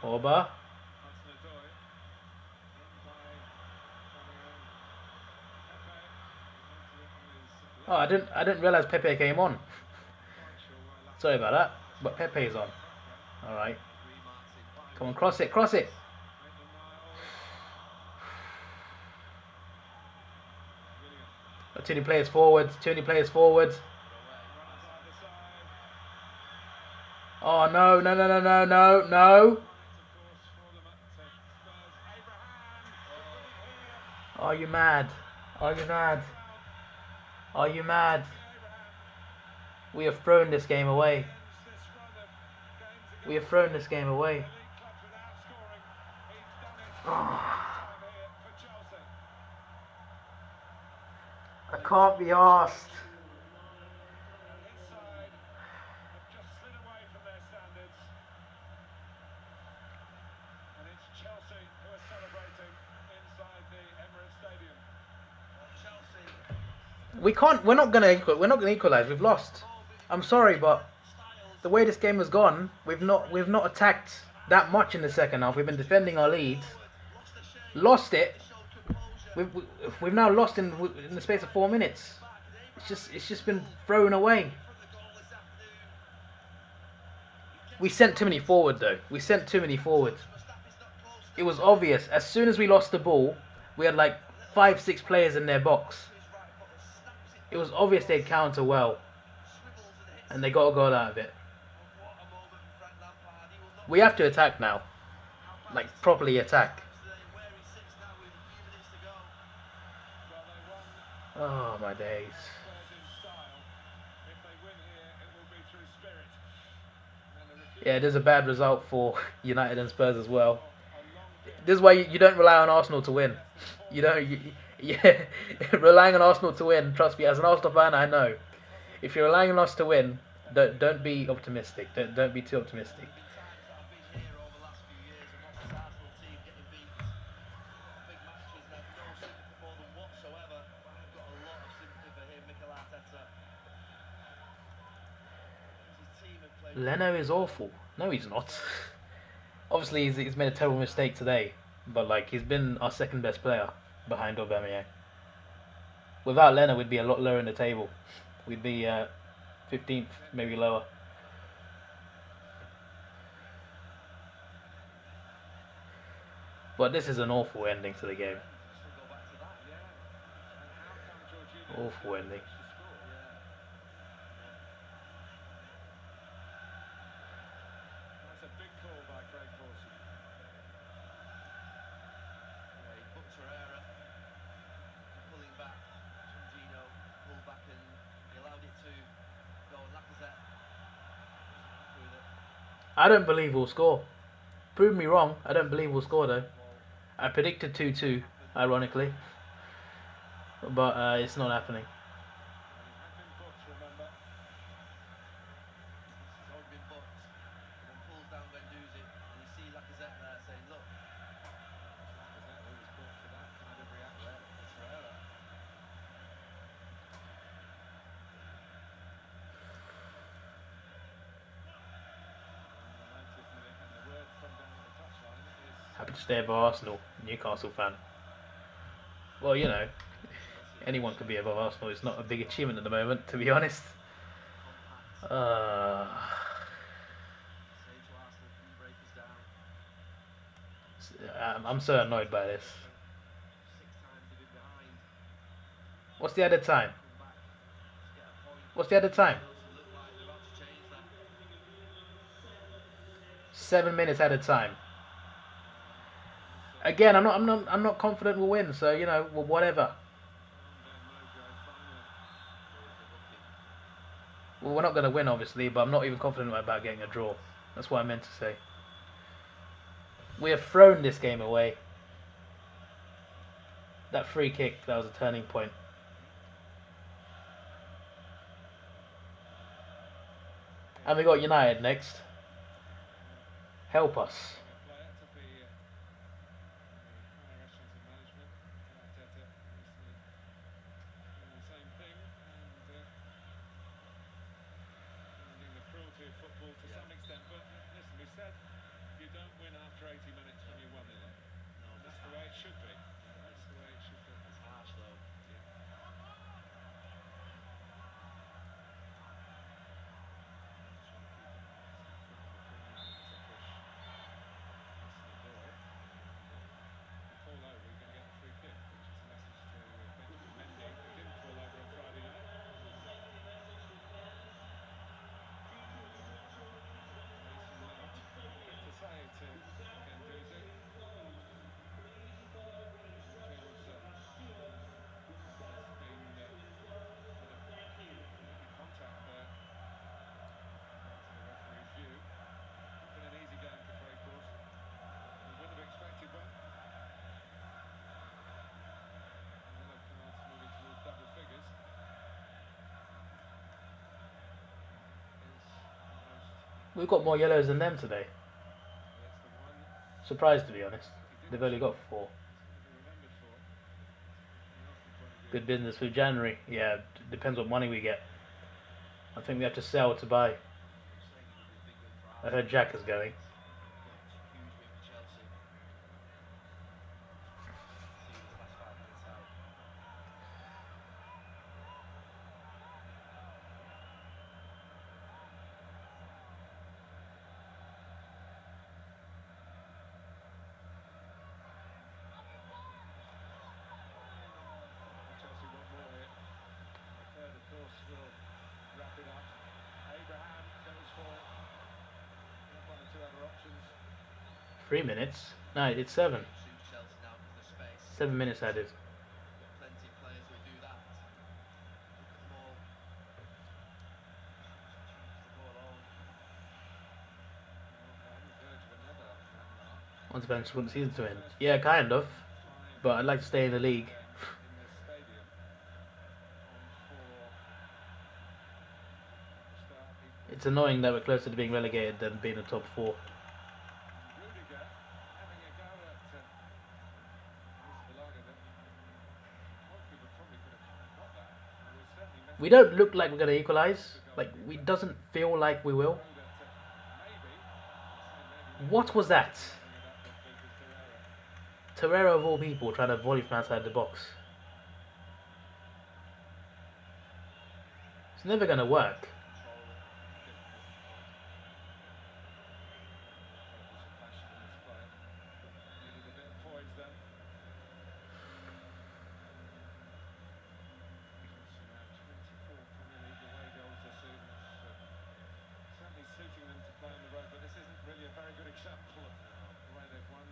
Speaker 1: Orba. Oh, I didn't realize Pepe came on. Sorry about that, but Pepe's on. All right. Come on, cross it, cross it. Tony players forwards. Tony players forwards. Oh no, no, no, no, no, no, no. Are you mad? Are you mad? Are you mad? We have thrown this game away. We have thrown this game away. Oh. I can't be arsed. We can't. We're not gonna equalize. We've lost. I'm sorry, but the way this game has gone, we've not attacked that much in the second half. We've been defending our leads. Lost it. We've now lost in the space of 4 minutes. It's just been thrown away. We sent too many forward though. We sent too many forward. It was obvious. As soon as we lost the ball, we had like 5-6 players in their box. It was obvious they'd counter well. And they got a goal out of it. We have to attack now. Like, properly attack. Oh, my days. Yeah, it is a bad result for United and Spurs as well. This is why you don't rely on Arsenal to win. You don't... Yeah, relying on Arsenal to win, trust me, as an Arsenal fan, I know. If you're relying on us to win, don't be optimistic. Don't be too optimistic. Leno is awful. No, he's not. Obviously, he's made a terrible mistake today, but like he's been our second best player behind Aubameyang. Without Leno, we'd be a lot lower in the table. We'd be 15th, maybe lower. But this is an awful ending to the game.
Speaker 3: Still go back to that.
Speaker 2: Yeah. And how come Jorginho
Speaker 1: Awful ending.
Speaker 3: To score. Yeah.
Speaker 2: That's a big call by Craig Pawson.
Speaker 3: Yeah, he booked Herrera, pulling back. Jorginho pulled back and he allowed it to go. Lacazette wasn't happy with it.
Speaker 1: I don't believe we'll score. Prove me wrong. I don't believe we'll score though.
Speaker 3: Well,
Speaker 1: I predicted 2-2, ironically, but it's not happening.
Speaker 2: He had been booked, remember.
Speaker 3: he's already been booked. And then pulls down Guendouzi and you see Lacazette there saying, look,
Speaker 2: Lacazette who was booked for that kind of reaction.
Speaker 3: it's Herrera.
Speaker 2: On the 90th minute, and the word from down at the touchline is
Speaker 1: Happy to stay above Arsenal, Newcastle fan. Well, you know, anyone can be above Arsenal. It's not a big achievement at the moment, to be honest.
Speaker 3: Compact.
Speaker 1: Uh,
Speaker 3: Say to Arsenal, can you break us down?
Speaker 1: I'm so annoyed by this.
Speaker 3: 6 times they've been behind.
Speaker 1: What's the added time?
Speaker 3: Come back to get a point.
Speaker 1: What's the added time?
Speaker 3: Doesn't look like they're about to change that.
Speaker 1: 7 minutes added time. Again, I'm not confident we'll win. So you know, whatever. Well, we're not going to win, obviously, but I'm not even confident about getting a draw. That's what I meant to say. We have thrown this game away. That free kick, that was a turning point. And we got United next. Help us.
Speaker 2: player to be higher echelons of management. Arteta obviously doing the same thing and finding the cruelty of football to some extent. But listen, we said you don't win after 80 minutes when you're 1-0 up.
Speaker 3: No,
Speaker 2: That's the way it should be. That's the way it should be.
Speaker 3: it's harsh though.
Speaker 2: Fall over, you're going to get the free kick, which is a message to Benjamin Mendy, who didn't fall over on Friday night. Mason Mount, quick to say to Guendouzi. Feels there's been a bit of contact there. To the referee's view. Not been an easy game for Craig Pawson. We wouldn't have expected one. Yellow cards moving towards double figures. Is almost,
Speaker 1: We've got more yellows than them today.
Speaker 2: that's the one
Speaker 1: Surprised, to be honest.
Speaker 2: he
Speaker 1: They've
Speaker 2: didn't
Speaker 1: only got 4.
Speaker 2: be remembered for. From an Arsenal point of view.
Speaker 1: Good business for January. Yeah, depends what money we get. I think we have to sell to buy. I heard Jack is going.
Speaker 3: Huge win for Chelsea. See the last 5 minutes out.
Speaker 2: Chelsea want more here. The third, of course, will wrap it up. Abraham goes for one or two other options.
Speaker 1: 3 minutes. No, it's 7.
Speaker 3: Suits Chelsea now because the space.
Speaker 1: 7 minutes added.
Speaker 3: Got plenty of players who do that. Look at them all. Choose to go alone.
Speaker 2: Well, on the verge of another landmark.
Speaker 1: Once eventually want the season to end. Yeah, kind of. But I'd like to stay in the league.
Speaker 2: In this stadium on 4 start equal.
Speaker 1: It's annoying that we're closer to being relegated than being in the top 4.
Speaker 2: Rudiger having a go at Balaga that goalkeeper probably could have got that. It was certainly
Speaker 1: We don't look like we're going to equalise. Like, it doesn't feel like we will.
Speaker 2: That
Speaker 1: What was that?
Speaker 2: Bringing it up with
Speaker 1: Torreira of all people trying to volley from outside the box. It's never going to work.
Speaker 3: Control it.
Speaker 2: focus of passion in this play. Needed a bit of poise then. Chelsea now 24 Premier League away goals this season. It's certainly suiting them to play on the road, but this isn't really a very good example of the way they've won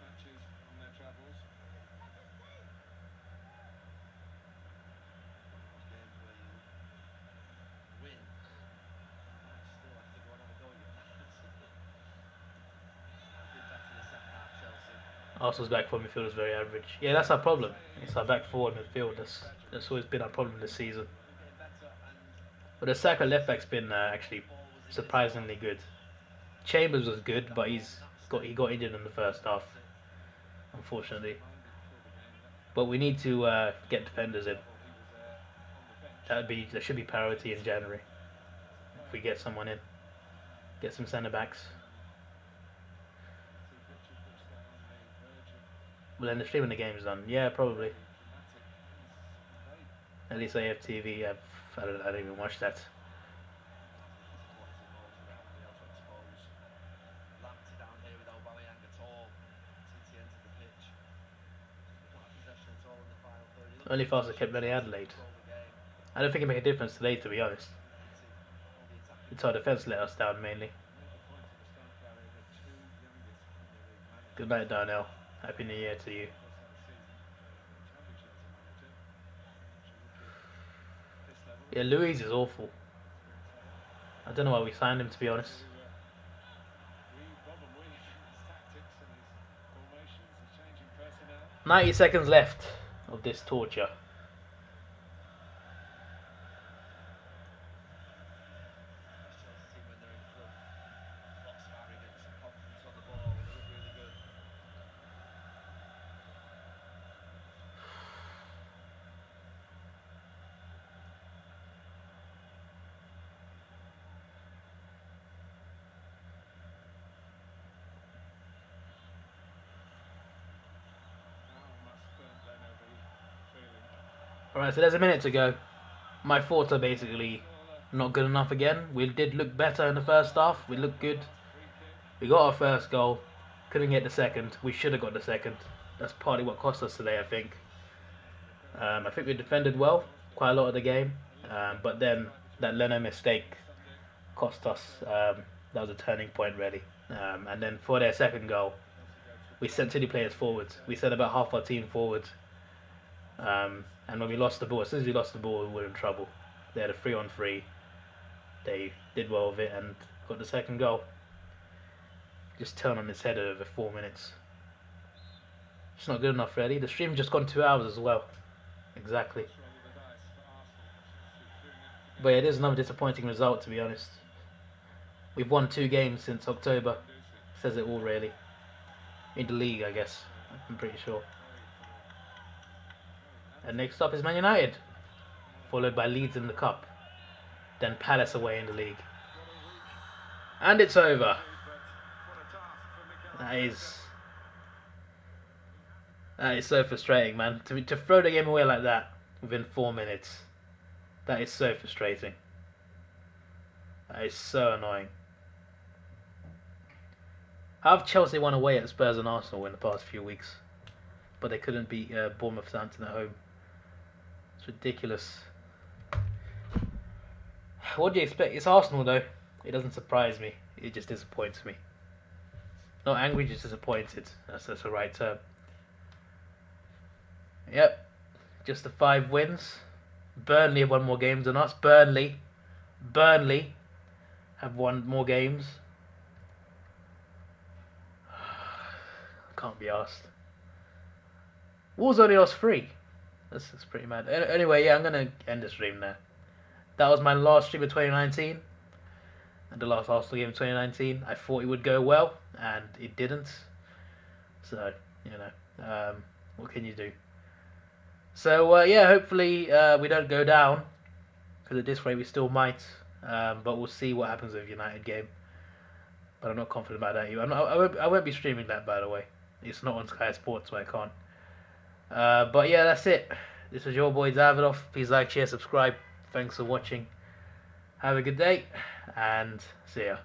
Speaker 2: matches on their travels.
Speaker 3: Those games where you win, you might still have to go and have a go at your fans. Have been better in the second half, Chelsea.
Speaker 1: Arsenal's back four midfield is very average. Yeah, that's our problem. It's our back forward midfield. That's always been our problem this season.
Speaker 3: We're getting better, and
Speaker 1: But the Saka left back's been actually
Speaker 3: ball was in
Speaker 1: surprisingly good. Chambers was good, but he got injured in the first half, unfortunately. But we need to get defenders in. That should be priority in January. If we get someone in, get some centre backs. Well, then the streaming the game's done. Yeah, probably. At least I have TV. I don't even watch that.
Speaker 3: Lamptey down here with Aubameyang at all since he entered the pitch. Not had possession at all in the final third. He looked
Speaker 1: Only fast I kept Benny Adelaide.
Speaker 3: control the game.
Speaker 1: I don't think it made a difference today, to be honest.
Speaker 3: All the attacking
Speaker 1: It's our defence let us down mainly. Good night, Darnell. Happy New Year to you. Yeah, Louise is awful. I don't know why we signed him, to be honest. 90 seconds left of this torture.
Speaker 3: Chelsea team when they're in front. Lots of arrogance and confidence on the ball. They look really good.
Speaker 1: Alright, so there's a minute to go. My thoughts are basically not good enough again. We did look better in the first half. We looked good. We got our first goal. Couldn't get the second. We should have got the second. That's partly what cost us today, I think. I think we defended well quite a lot of the game. But then that Leno mistake cost us. That was a turning point, really. And then for their second goal, we sent City players forwards. We sent about half our team forwards. And when we lost the ball, as soon as we lost the ball, we were in trouble. They had a 3-on-3. They did well with it and got the second goal. Just turned on its head over 4 minutes. It's not good enough, really. The stream's just gone 2 hours as well. Exactly. But yeah, it is another disappointing result, to be honest. We've won 2 games since October. Says it all, really. In the league, I guess. I'm pretty sure. And next up is Man United, followed by Leeds in the Cup, then Palace away in the league. And it's over. That is so frustrating, man. To throw the game away like that within 4 minutes, that is so frustrating. That is so annoying. How have Chelsea won away at Spurs and Arsenal in the past few weeks, but they couldn't beat Bournemouth Southampton at home? It's ridiculous. What do you expect? It's Arsenal, though. It doesn't surprise me. It just disappoints me. Not angry, just disappointed. That's the right term. Yep. Just the 5 wins. Burnley have won more games than us. Burnley have won more games. Can't be asked. Wolves only lost 3. That's pretty mad. Anyway, yeah, I'm going to end the stream there. That was my last stream of 2019. And the last Arsenal game of 2019. I thought it would go well, and it didn't. So, you know, what can you do? So, yeah, hopefully we don't go down. Because at this rate we still might. But we'll see what happens with United game. But but I'm not confident about that either. I won't be streaming that, by the way. It's not on Sky Sports, so I can't. But yeah, that's it. This is your boy Davidoff. Please like, share, subscribe. Thanks for watching. Have a good day, and see ya.